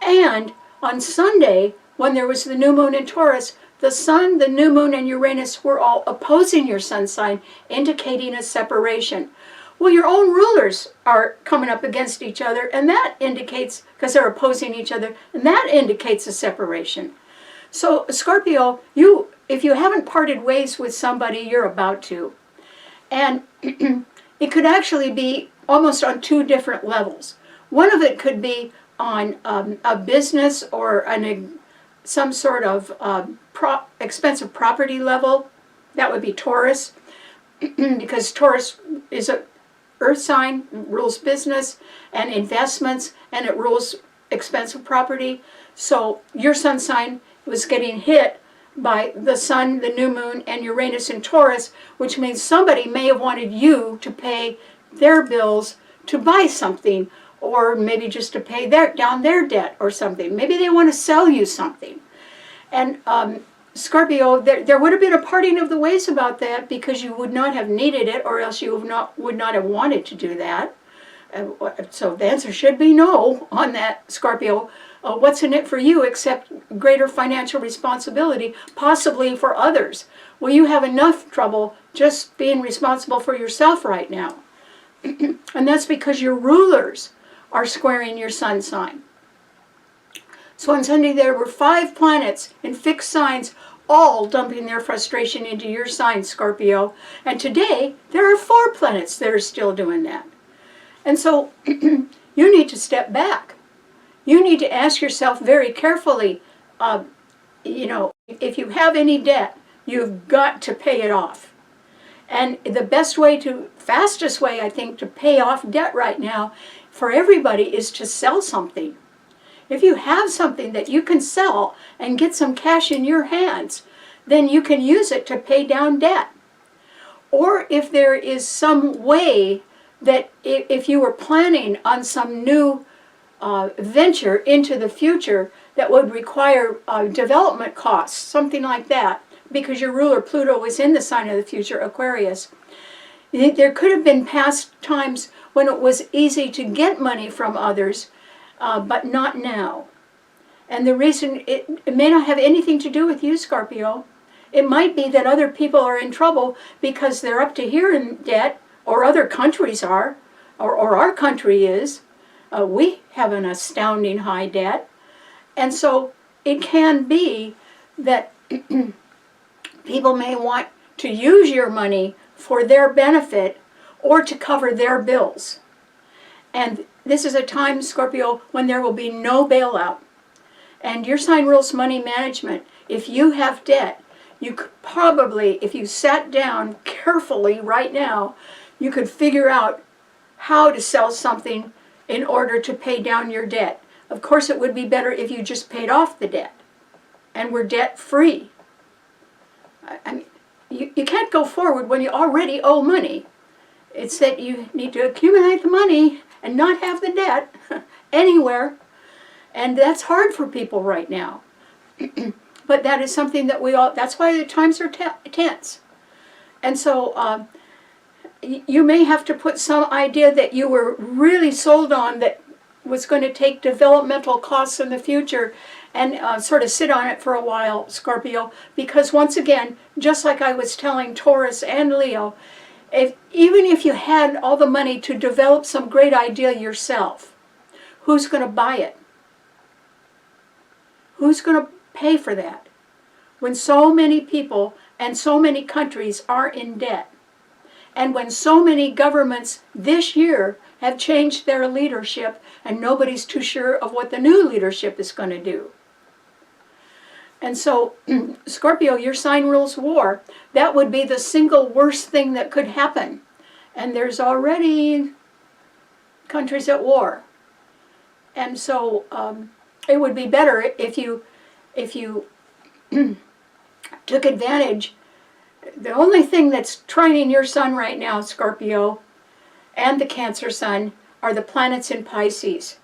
And on Sunday, when there was the new moon in Taurus, the sun, the new moon, and Uranus were all opposing your sun sign, indicating a separation. Well, your own rulers are coming up against each other, and that indicates, because they're opposing each other, and that indicates a separation. So, Scorpio, if you haven't parted ways with somebody, you're about to. And it could actually be almost on two different levels. One of it could be on a business or some sort of expensive property level. That would be Taurus, because Taurus is a earth sign, rules business and investments, and it rules expensive property. So your sun sign was getting hit by the sun, the new moon, and Uranus in Taurus, which means somebody may have wanted you to pay their bills to buy something, or maybe just to pay down their debt or something. Maybe they want to sell you something. And Scorpio, there would have been a parting of the ways about that, because you would not have needed it, or else you would not have wanted to do that. So the answer should be no on that, Scorpio. What's in it for you except greater financial responsibility, possibly for others? Well, you have enough trouble just being responsible for yourself right now. And that's because your rulers are squaring your sun sign. So on Sunday there were 5 planets in fixed signs, all dumping their frustration into your sign, Scorpio. And today there are 4 planets that are still doing that. And so you need to step back. You need to ask yourself very carefully, if you have any debt, you've got to pay it off. And the fastest way, I think, to pay off debt right now for everybody is to sell something. If you have something that you can sell and get some cash in your hands, then you can use it to pay down debt. Or if there is some way that if you were planning on some new venture into the future that would require development costs, something like that, because your ruler Pluto is in the sign of the future, Aquarius. There could have been past times when it was easy to get money from others, but not now. And the reason, it may not have anything to do with you, Scorpio. It might be that other people are in trouble because they're up to here in debt, or other countries are, or our country is. We have an astounding high debt. And so it can be that people may want to use your money for their benefit or to cover their bills. And this is a time, Scorpio, when there will be no bailout. And your sign rules money management. If you have debt, you could probably, if you sat down carefully right now, you could figure out how to sell something in order to pay down your debt. Of course, it would be better if you just paid off the debt and were debt-free. I mean, you can't go forward when you already owe money. It's that you need to accumulate the money and not have the debt anywhere. And that's hard for people right now. But that is something that that's why the times are tense. And so you may have to put some idea that you were really sold on that was going to take developmental costs in the future and sort of sit on it for a while, Scorpio, because once again, just like I was telling Taurus and Leo, even if you had all the money to develop some great idea yourself, who's going to buy it? Who's going to pay for that? When so many people and so many countries are in debt, and when so many governments this year have changed their leadership and nobody's too sure of what the new leadership is going to do. And so, Scorpio, your sign rules war. That would be the single worst thing that could happen. And there's already countries at war. And so, it would be better if you took advantage. The only thing that's trining your sun right now, Scorpio, and the Cancer sun, are the planets in Pisces.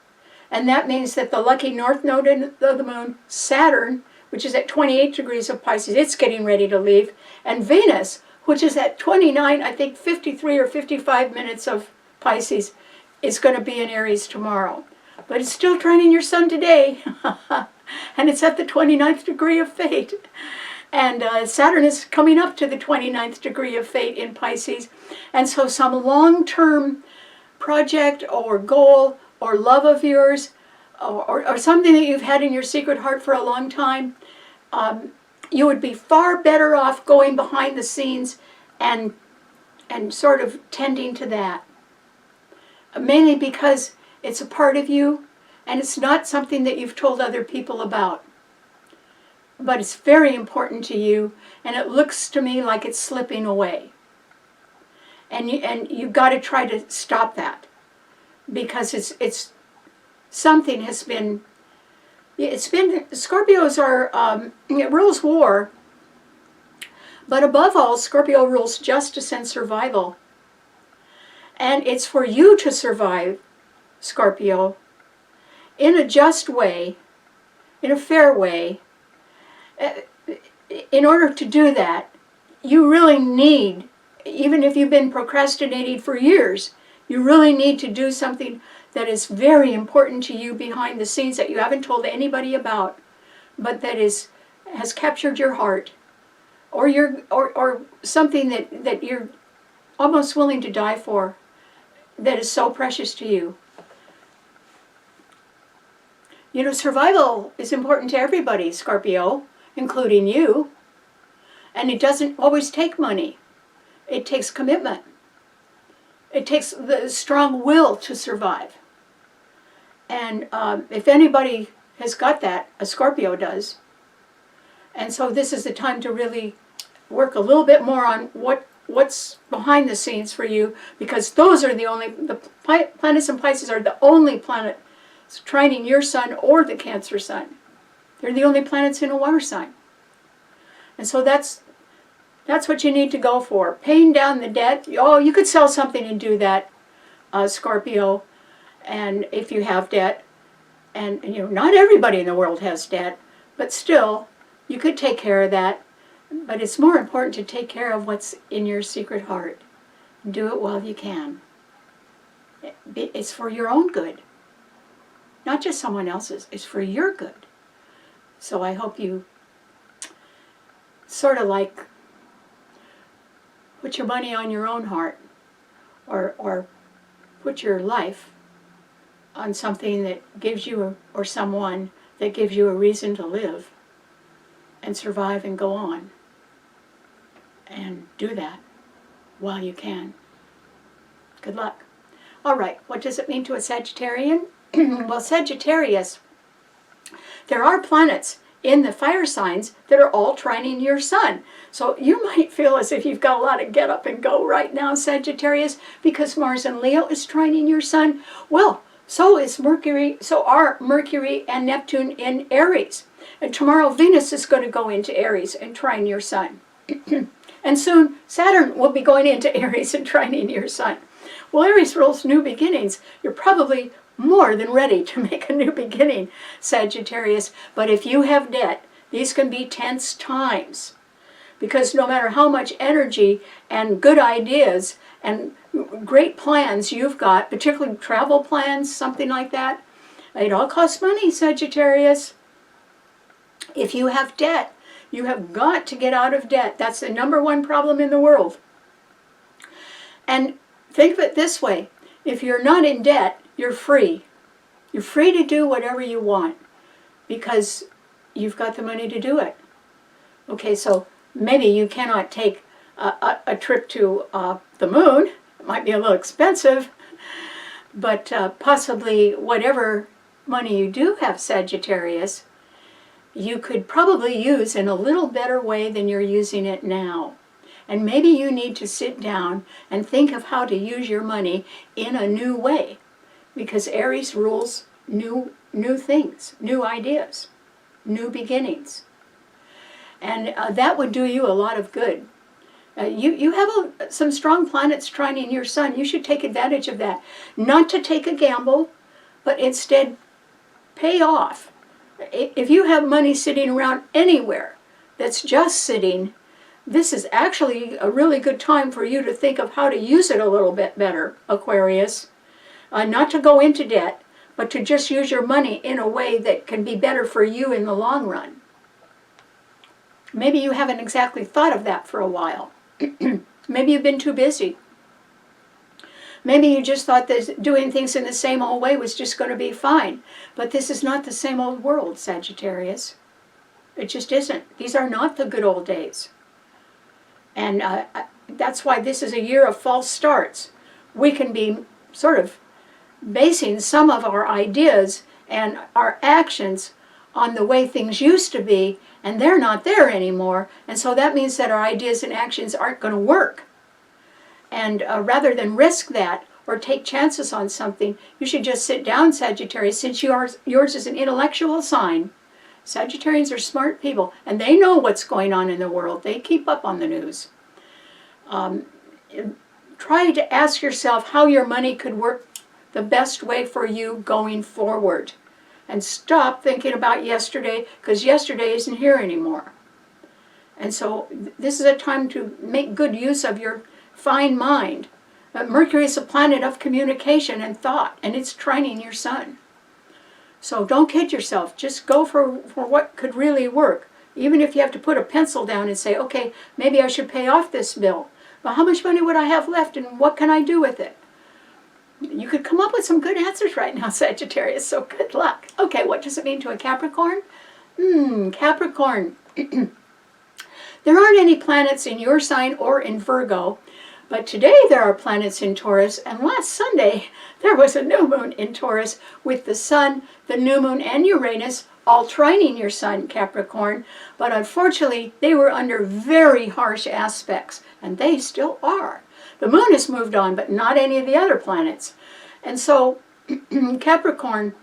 And that means that the lucky north node of the moon, Saturn, which is at 28 degrees of Pisces, it's getting ready to leave. And Venus, which is at 29, I think 53 or 55 minutes of Pisces, is going to be in Aries tomorrow. But it's still trining your sun today. And it's at the 29th degree of fate. And Saturn is coming up to the 29th degree of fate in Pisces. And so some long-term project or goal or love of yours, or something that you've had in your secret heart for a long time, you would be far better off going behind the scenes and sort of tending to that. Mainly because it's a part of you, and it's not something that you've told other people about. But it's very important to you, and it looks to me like it's slipping away. And you've got to try to stop that, because it's something has been. Scorpios are it rules war, but above all, Scorpio rules justice and survival. And it's for you to survive, Scorpio, in a just way, in a fair way. In order to do that, you really need, even if you've been procrastinating for years, you really need to do something that is very important to you behind the scenes that you haven't told anybody about, but that has captured your heart, or something that you're almost willing to die for, that is so precious to you. You know, survival is important to everybody, Scorpio, including you. And it doesn't always take money. It takes commitment. It takes the strong will to survive. And if anybody has got that, a Scorpio does. And so this is the time to really work a little bit more on what's behind the scenes for you, because those are the planets in Pisces are the only planet trining your sun or the Cancer sun. They're the only planets in a water sign. And so that's what you need to go for. Paying down the debt. Oh, you could sell something and do that, Scorpio, and if you have debt. And you know, not everybody in the world has debt, but still, you could take care of that. But it's more important to take care of what's in your secret heart. Do it while you can. It's for your own good. Not just someone else's. It's for your good. So I hope you sort of like put your money on your own heart, or put your life on something that gives you, or someone that gives you a reason to live and survive and go on. And do that while you can. Good luck. All right, what does it mean to a Sagittarian? Well, Sagittarius, there are planets in the fire signs that are all trining your sun. So you might feel as if you've got a lot of get up and go right now, Sagittarius, because Mars in Leo is trining your sun. Well, so is Mercury, so are Mercury and Neptune in Aries. And tomorrow Venus is going to go into Aries and trine your sun. And soon Saturn will be going into Aries and trining your sun. Well, Aries rules new beginnings. You're probably more than ready to make a new beginning, Sagittarius. But if you have debt, these can be tense times. Because no matter how much energy and good ideas and great plans you've got, particularly travel plans, something like that, it all costs money, Sagittarius. If you have debt, you have got to get out of debt. That's the #1 problem in the world. And think of it this way. If you're not in debt, you're free. You're free to do whatever you want because you've got the money to do it. Okay, so maybe you cannot take a trip to the moon. It might be a little expensive, but possibly whatever money you do have, Sagittarius, you could probably use in a little better way than you're using it now. And maybe you need to sit down and think of how to use your money in a new way, because Aries rules new new things, new ideas, new beginnings. And that would do you a lot of good. You have some strong planets trining your sun. You should take advantage of that. Not to take a gamble, but instead pay off. If you have money sitting around anywhere that's just sitting, this is actually a really good time for you to think of how to use it a little bit better, Aquarius. Not to go into debt, but to just use your money in a way that can be better for you in the long run. Maybe you haven't exactly thought of that for a while. Maybe you've been too busy. Maybe you just thought that doing things in the same old way was just going to be fine. But this is not the same old world, Sagittarius. It just isn't. These are not the good old days. And that's why this is a year of false starts. We can be sort of basing some of our ideas and our actions on the way things used to be, and they're not there anymore. And so that means that our ideas and actions aren't going to work. And rather than risk that or take chances on something, you should just sit down, Sagittarius, since yours is an intellectual sign. Sagittarians are smart people, and they know what's going on in the world. They keep up on the news. Try to ask yourself how your money could work the best way for you going forward. And stop thinking about yesterday, because yesterday isn't here anymore. And so this is a time to make good use of your fine mind. Mercury is a planet of communication and thought, and it's trining your sun. So don't kid yourself. Just go for what could really work. Even if you have to put a pencil down and say, okay, maybe I should pay off this bill. But how much money would I have left, and what can I do with it? You could come up with some good answers right now, Sagittarius, so good luck. Okay, what does it mean to a Capricorn? Capricorn. There aren't any planets in your sign or in Virgo, but today there are planets in Taurus, and last Sunday there was a new moon in Taurus with the Sun, the new moon, and Uranus all trining your sun, Capricorn. But unfortunately, they were under very harsh aspects, and they still are. The moon has moved on, but not any of the other planets. And so, Capricorn,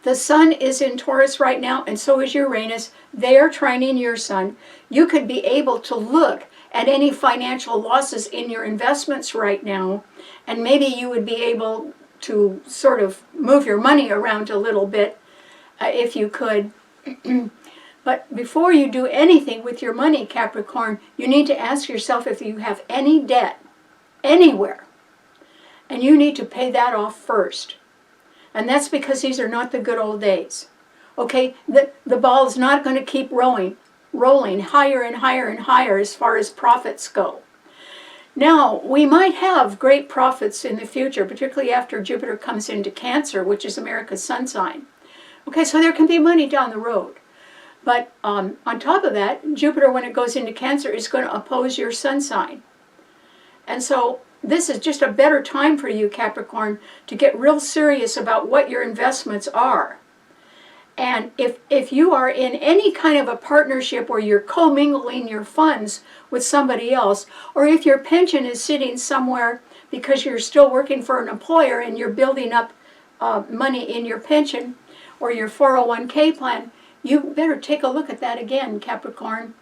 the sun is in Taurus right now, and so is Uranus. They are trining your sun. You could be able to look at any financial losses in your investments right now, and maybe you would be able to sort of move your money around a little bit if you could. But before you do anything with your money, Capricorn, you need to ask yourself if you have any debt anywhere. And you need to pay that off first. And that's because these are not the good old days. Okay, the ball is not going to keep rolling higher and higher and higher as far as profits go. Now, we might have great profits in the future, particularly after Jupiter comes into Cancer, which is America's sun sign. Okay, so there can be money down the road. But on top of that, Jupiter, when it goes into Cancer, is going to oppose your sun sign. And so this is just a better time for you, Capricorn, to get real serious about what your investments are. And if you are in any kind of a partnership where you're commingling your funds with somebody else, or if your pension is sitting somewhere because you're still working for an employer and you're building up money in your pension or your 401k plan, you better take a look at that again, Capricorn.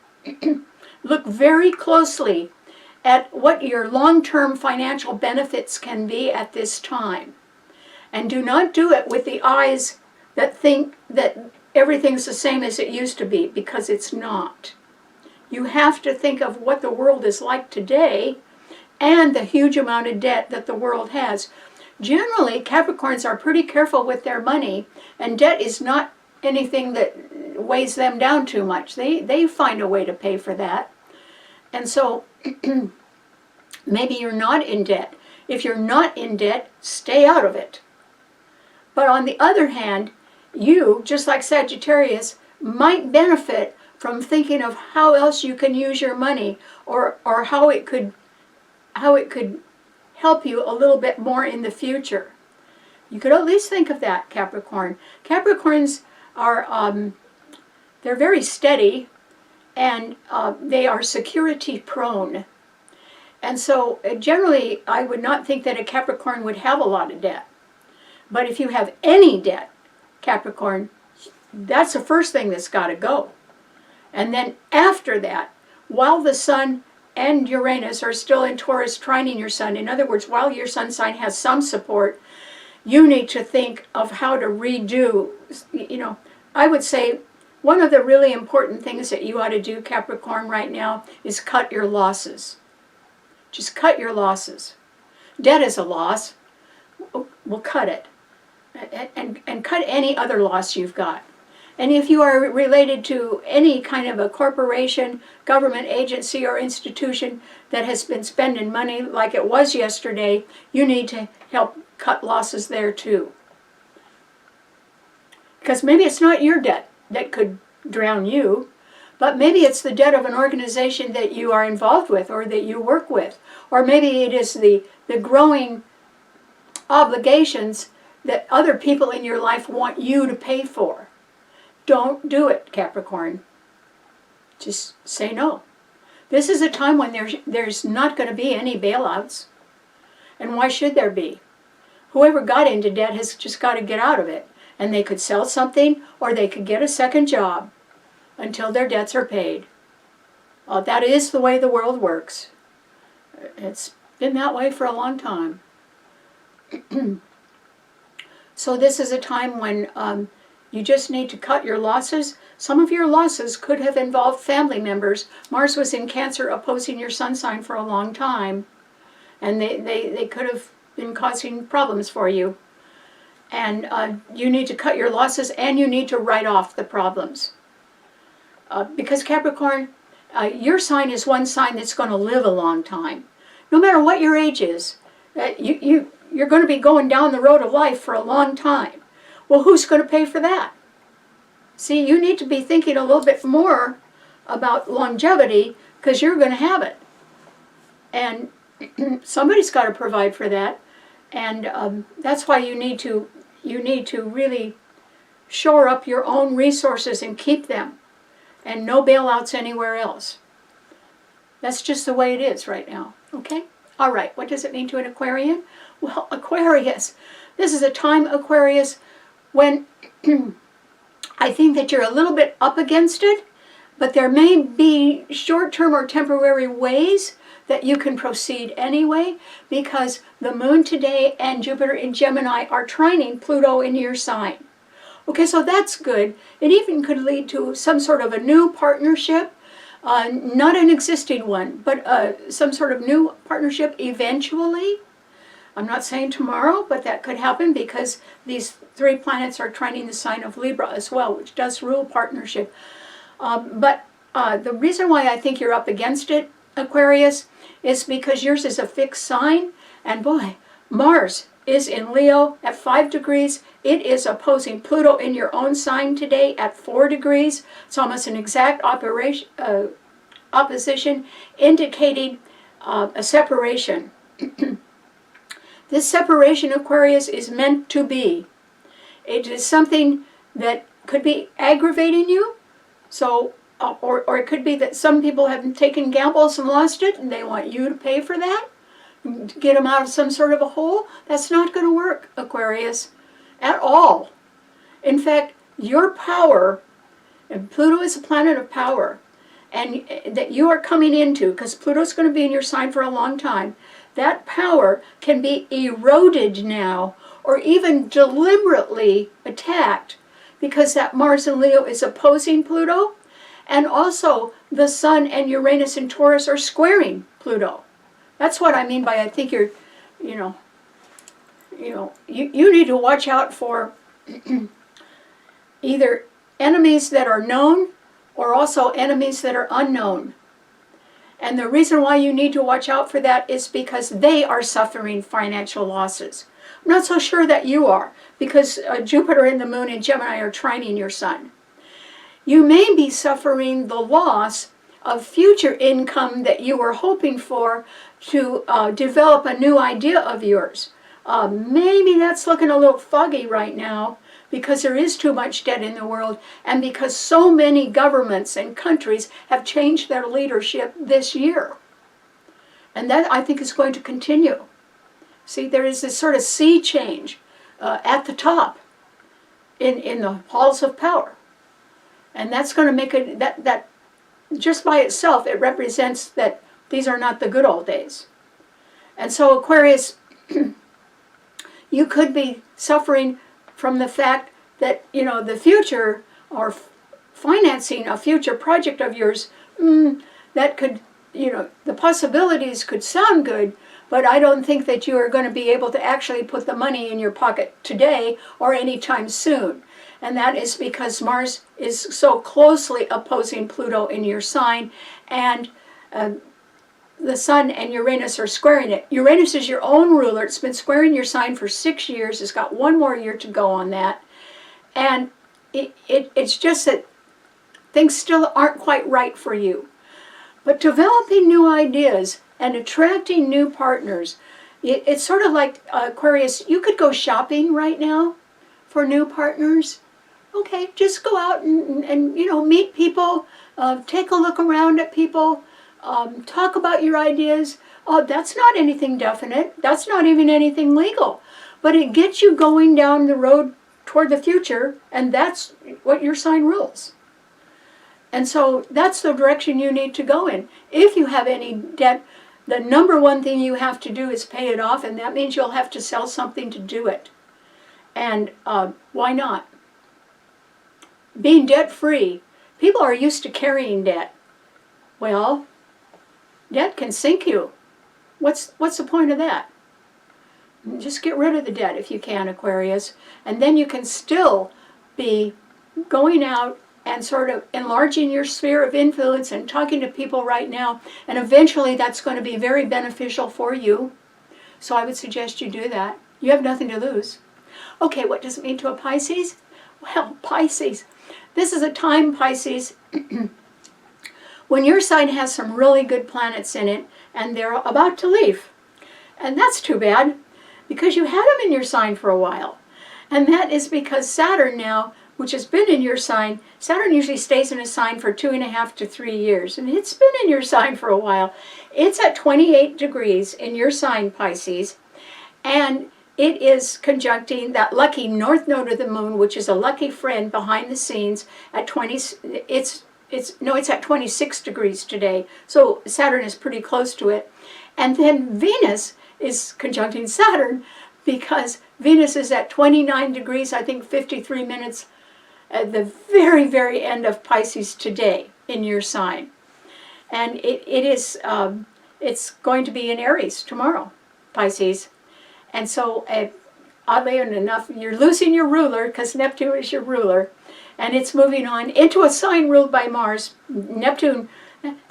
Look very closely at what your long-term financial benefits can be at this time. And do not do it with the eyes that think that everything's the same as it used to be, because it's not. You have to think of what the world is like today and the huge amount of debt that the world has. Generally, Capricorns are pretty careful with their money, and debt is not anything that weighs them down too much. They find a way to pay for that. And so maybe you're not in debt. If you're not in debt, stay out of it. But on the other hand, you, just like Sagittarius, might benefit from thinking of how else you can use your money, or how it could help you a little bit more in the future. You could at least think of that, Capricorn. Capricorns are they're very steady, and they are security prone. And so generally, I would not think that a Capricorn would have a lot of debt. But if you have any debt, Capricorn, that's the first thing that's got to go. And then after that, while the Sun and Uranus are still in Taurus trining your Sun, in other words, while your Sun sign has some support, you need to think of how to redo. I would say one of the really important things that you ought to do, Capricorn, right now is cut your losses. Just cut your losses. Debt is a loss. We'll cut it. And cut any other loss you've got. And if you are related to any kind of a corporation, government agency, or institution that has been spending money like it was yesterday, you need to help cut losses there too. Because maybe it's not your debt that could drown you, but maybe it's the debt of an organization that you are involved with or that you work with. Or maybe it is the growing obligations that other people in your life want you to pay for. Don't do it, Capricorn. Just say no. This is a time when there's not going to be any bailouts. And why should there be? Whoever got into debt has just got to get out of it. And they could sell something or they could get a second job until their debts are paid. That is the way the world works. It's been that way for a long time. So this is a time when you just need to cut your losses. Some of your losses could have involved family members. Mars was in Cancer opposing your Sun sign for a long time. And they could have been causing problems for you. And you need to cut your losses and you need to write off the problems. Because Capricorn, your sign is one sign that's going to live a long time. No matter what your age is, you're going to be going down the road of life for a long time. Well, who's going to pay for that? See, you need to be thinking a little bit more about longevity because you're going to have it. And somebody's got to provide for that. And that's why you need to really shore up your own resources and keep them. And no bailouts anywhere else. That's just the way it is right now. Okay? All right. What does it mean to an Aquarian? Well, Aquarius. This is a time, Aquarius, when I think that you're a little bit up against it, but there may be short-term or temporary ways that you can proceed anyway, because the Moon today and Jupiter in Gemini are trining Pluto in your sign. Okay, so that's good. It even could lead to some sort of a new partnership, not an existing one, but some sort of new partnership eventually. I'm not saying tomorrow, but that could happen because these three planets are trining the sign of Libra as well, which does rule partnership. But the reason why I think you're up against it, Aquarius, is because yours is a fixed sign, and boy, Mars is in Leo at 5 degrees. It is opposing Pluto in your own sign today at 4 degrees. It's almost an exact opposition, indicating a separation. This separation, Aquarius, is meant to be. It is something that could be aggravating you, so or it could be that some people have taken gambles and lost it, and they want you to pay for that, to get them out of some sort of a hole. That's not going to work, Aquarius, at all. In fact, your power, and Pluto is a planet of power, and that you are coming into, because Pluto's going to be in your sign for a long time, that power can be eroded now, or even deliberately attacked, because that Mars in Leo is opposing Pluto, and also the Sun and Uranus in Taurus are squaring Pluto. That's what I mean by I think you're, you need to watch out for either enemies that are known or also enemies that are unknown. And the reason why you need to watch out for that is because they are suffering financial losses. I'm not so sure that you are, because Jupiter and the Moon in Gemini are trining your Sun. You may be suffering the loss of future income that you were hoping for to develop a new idea of yours. Maybe that's looking a little foggy right now because there is too much debt in the world and because so many governments and countries have changed their leadership this year. And that, I think, is going to continue. See, there is this sort of sea change at the top. in the halls of power. And that's going to make it, that just by itself, it represents that these are not the good old days. And so Aquarius, you could be suffering from the fact that, you know, the future, or financing a future project of yours, that could, you know, the possibilities could sound good, but I don't think that you are going to be able to actually put the money in your pocket today or anytime soon. And that is because Mars is so closely opposing Pluto in your sign, and the Sun and Uranus are squaring it. Uranus is your own ruler. It's been squaring your sign for 6 years. It's got 1 more year to go on that. And it's just that things still aren't quite right for you. But developing new ideas and attracting new partners, it's sort of like Aquarius, you could go shopping right now for new partners. Okay, just go out and you know, meet people, take a look around at people, talk about your ideas. Oh, that's not anything definite. That's not even anything legal. But it gets you going down the road toward the future, and that's what your sign rules. And so that's the direction you need to go in. If you have any debt, the number one thing you have to do is pay it off, and that means you'll have to sell something to do it. And why not? Being debt-free. People are used to carrying debt. Well, debt can sink you. What's the point of that? Just get rid of the debt if you can, Aquarius. And then you can still be going out and sort of enlarging your sphere of influence and talking to people right now. And eventually that's going to be very beneficial for you. So I would suggest you do that. You have nothing to lose. Okay, what does it mean to a Pisces? Well, Pisces. This is a time, Pisces, when your sign has some really good planets in it and they're about to leave. And that's too bad, because you had them in your sign for a while. And that is because Saturn now, which has been in your sign, Saturn usually stays in a sign for 2.5 to 3 years. And it's been in your sign for a while. It's at 28 degrees in your sign, Pisces. And it is conjuncting that lucky north node of the moon, which is a lucky friend behind the scenes at 20. It's at 26 degrees today. So Saturn is pretty close to it. And then Venus is conjuncting Saturn, because Venus is at 29 degrees, I think 53 minutes at the very, very end of Pisces today in your sign. And it's going to be in Aries tomorrow, Pisces. And so, oddly enough, you're losing your ruler, because Neptune is your ruler, and it's moving on into a sign ruled by Mars. Neptune,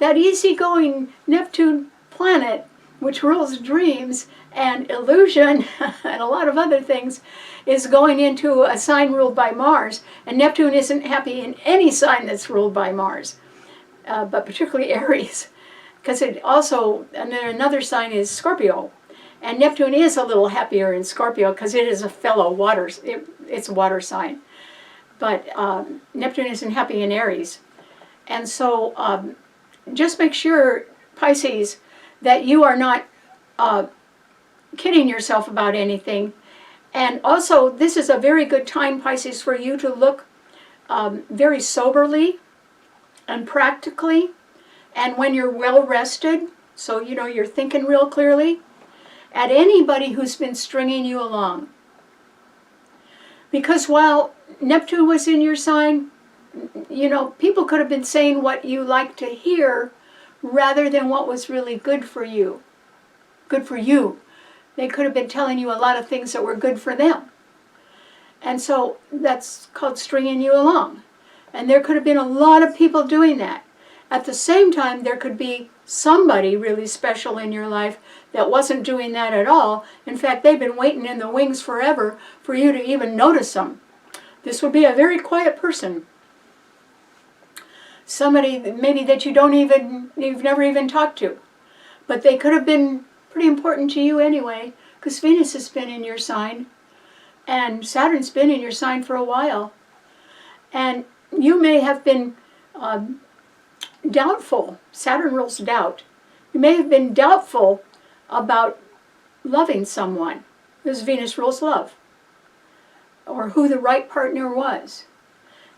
that easygoing Neptune planet, which rules dreams and illusion and a lot of other things, is going into a sign ruled by Mars. And Neptune isn't happy in any sign that's ruled by Mars, but particularly Aries, because it also, and then another sign is Scorpio. And Neptune is a little happier in Scorpio because it is a fellow water, it's a water sign. But Neptune isn't happy in Aries. And so just make sure, Pisces, that you are not kidding yourself about anything. And also, this is a very good time, Pisces, for you to look very soberly and practically. And when you're well rested, so you know you're thinking real clearly, at anybody who's been stringing you along. Because while Neptune was in your sign, you know, people could have been saying what you like to hear rather than what was really good for you. Good for you. They could have been telling you a lot of things that were good for them. And so that's called stringing you along. And there could have been a lot of people doing that. At the same time, there could be somebody really special in your life that wasn't doing that at all. In fact, they've been waiting in the wings forever for you to even notice them. This would be a very quiet person. Somebody maybe that you've never even talked to. But they could have been pretty important to you anyway, because Venus has been in your sign, and Saturn's been in your sign for a while. And you may have been doubtful. Saturn rules doubt. You may have been doubtful about loving someone, because Venus rules love. or who the right partner was.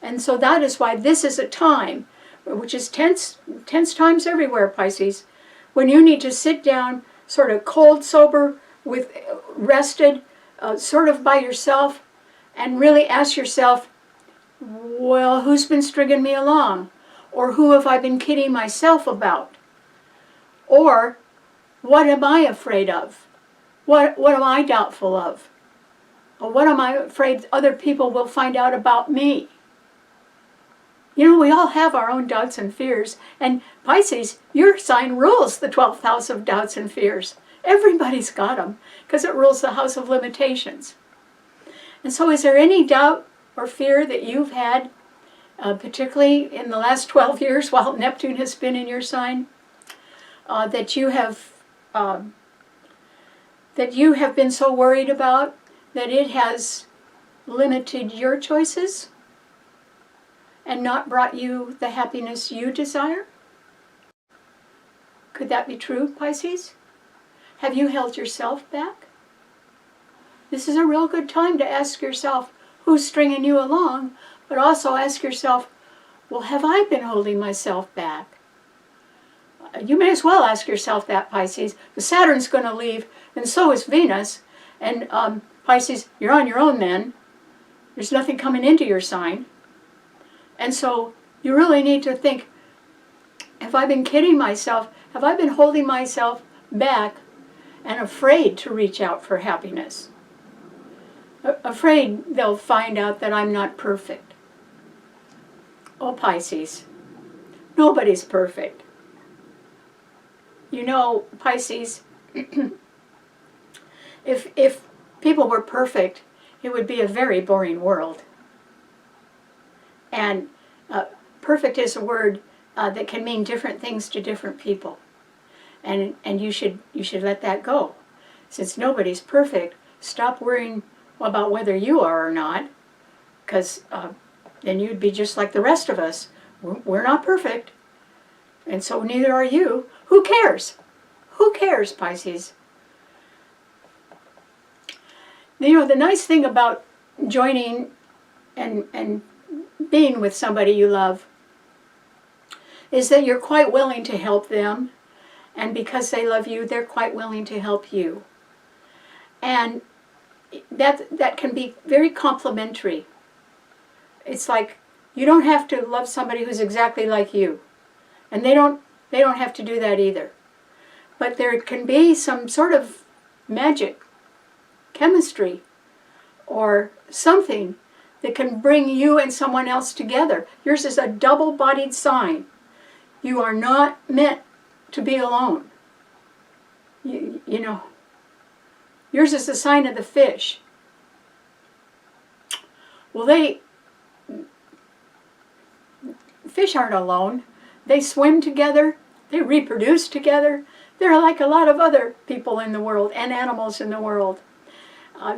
And so that is why this is a time, which is tense times everywhere, Pisces, when you need to sit down, sort of cold, sober, with rested, sort of by yourself, and really ask yourself, well, who's been stringing me along? Or who have I been kidding myself about? Or what am I afraid of? What am I doubtful of? Or what am I afraid other people will find out about me? You know, we all have our own doubts and fears. And Pisces, your sign rules the 12th house of doubts and fears. Everybody's got them because it rules the house of limitations. And so is there any doubt or fear that you've had, particularly in the last 12 years while Neptune has been in your sign, that you have been so worried about that it has limited your choices and not brought you the happiness you desire? Could that be true, Pisces? Have you held yourself back? This is a real good time to ask yourself who's stringing you along, but also ask yourself, well, have I been holding myself back? You may as well ask yourself that, Pisces. The Saturn's going to leave, and so is Venus. And Pisces, you're on your own then. There's nothing coming into your sign. And so you really need to think, have I been kidding myself? Have I been holding myself back and afraid to reach out for happiness? Afraid they'll find out that I'm not perfect. Oh, Pisces, nobody's perfect. You know, Pisces, if people were perfect, it would be a very boring world. And perfect is a word that can mean different things to different people. And you should let that go. Since nobody's perfect, stop worrying about whether you are or not, because then you'd be just like the rest of us. We're not perfect, and so neither are you. Who cares? Who cares, Pisces? You know, the nice thing about joining and being with somebody you love is that you're quite willing to help them, and because they love you, they're quite willing to help you. And that can be very complimentary. It's like you don't have to love somebody who's exactly like you, and they don't have to do that either. But there can be some sort of magic, chemistry, or something that can bring you and someone else together. Yours is a double-bodied sign. You are not meant to be alone. You know, yours is the sign of the fish. Well, fish aren't alone. They swim together. They reproduce together. They're like a lot of other people in the world and animals in the world.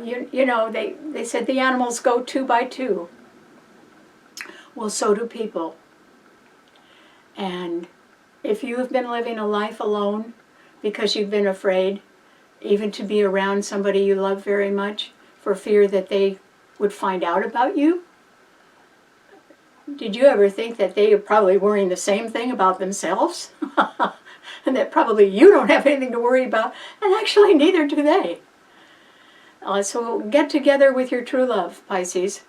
You know, they said the animals go 2 by 2. Well, so do people. And if you have been living a life alone because you've been afraid even to be around somebody you love very much for fear that they would find out about you, did you ever think that they are probably worrying the same thing about themselves? And that probably you don't have anything to worry about, and actually neither do they. So get together with your true love, Pisces.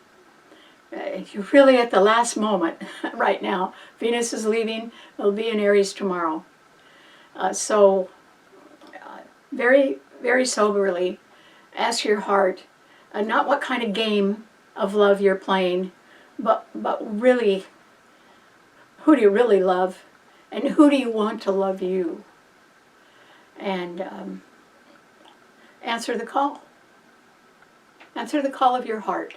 You're really at the last moment right now. Venus is leaving. It'll be in Aries tomorrow. So very, very soberly ask your heart, not what kind of game of love you're playing, but really, who do you really love? And who do you want to love you? And answer the call. Answer the call of your heart.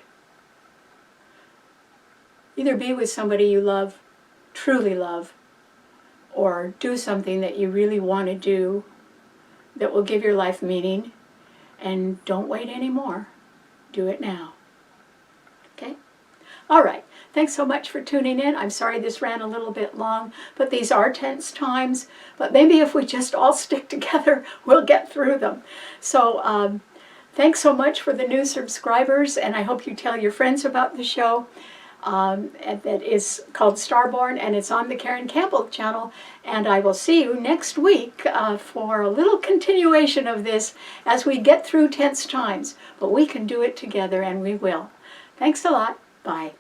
Either be with somebody you love, truly love, or do something that you really want to do that will give your life meaning, and don't wait anymore. Do it now. Okay? All right. Thanks so much for tuning in. I'm sorry this ran a little bit long, but these are tense times. But maybe if we just all stick together, we'll get through them. So Thanks so much for the new subscribers, and I hope you tell your friends about the show. That is called STARBORN, and it's on the Karen Campbell channel. And I will see you next week for a little continuation of this as we get through tense times. But we can do it together, and we will. Thanks a lot. Bye.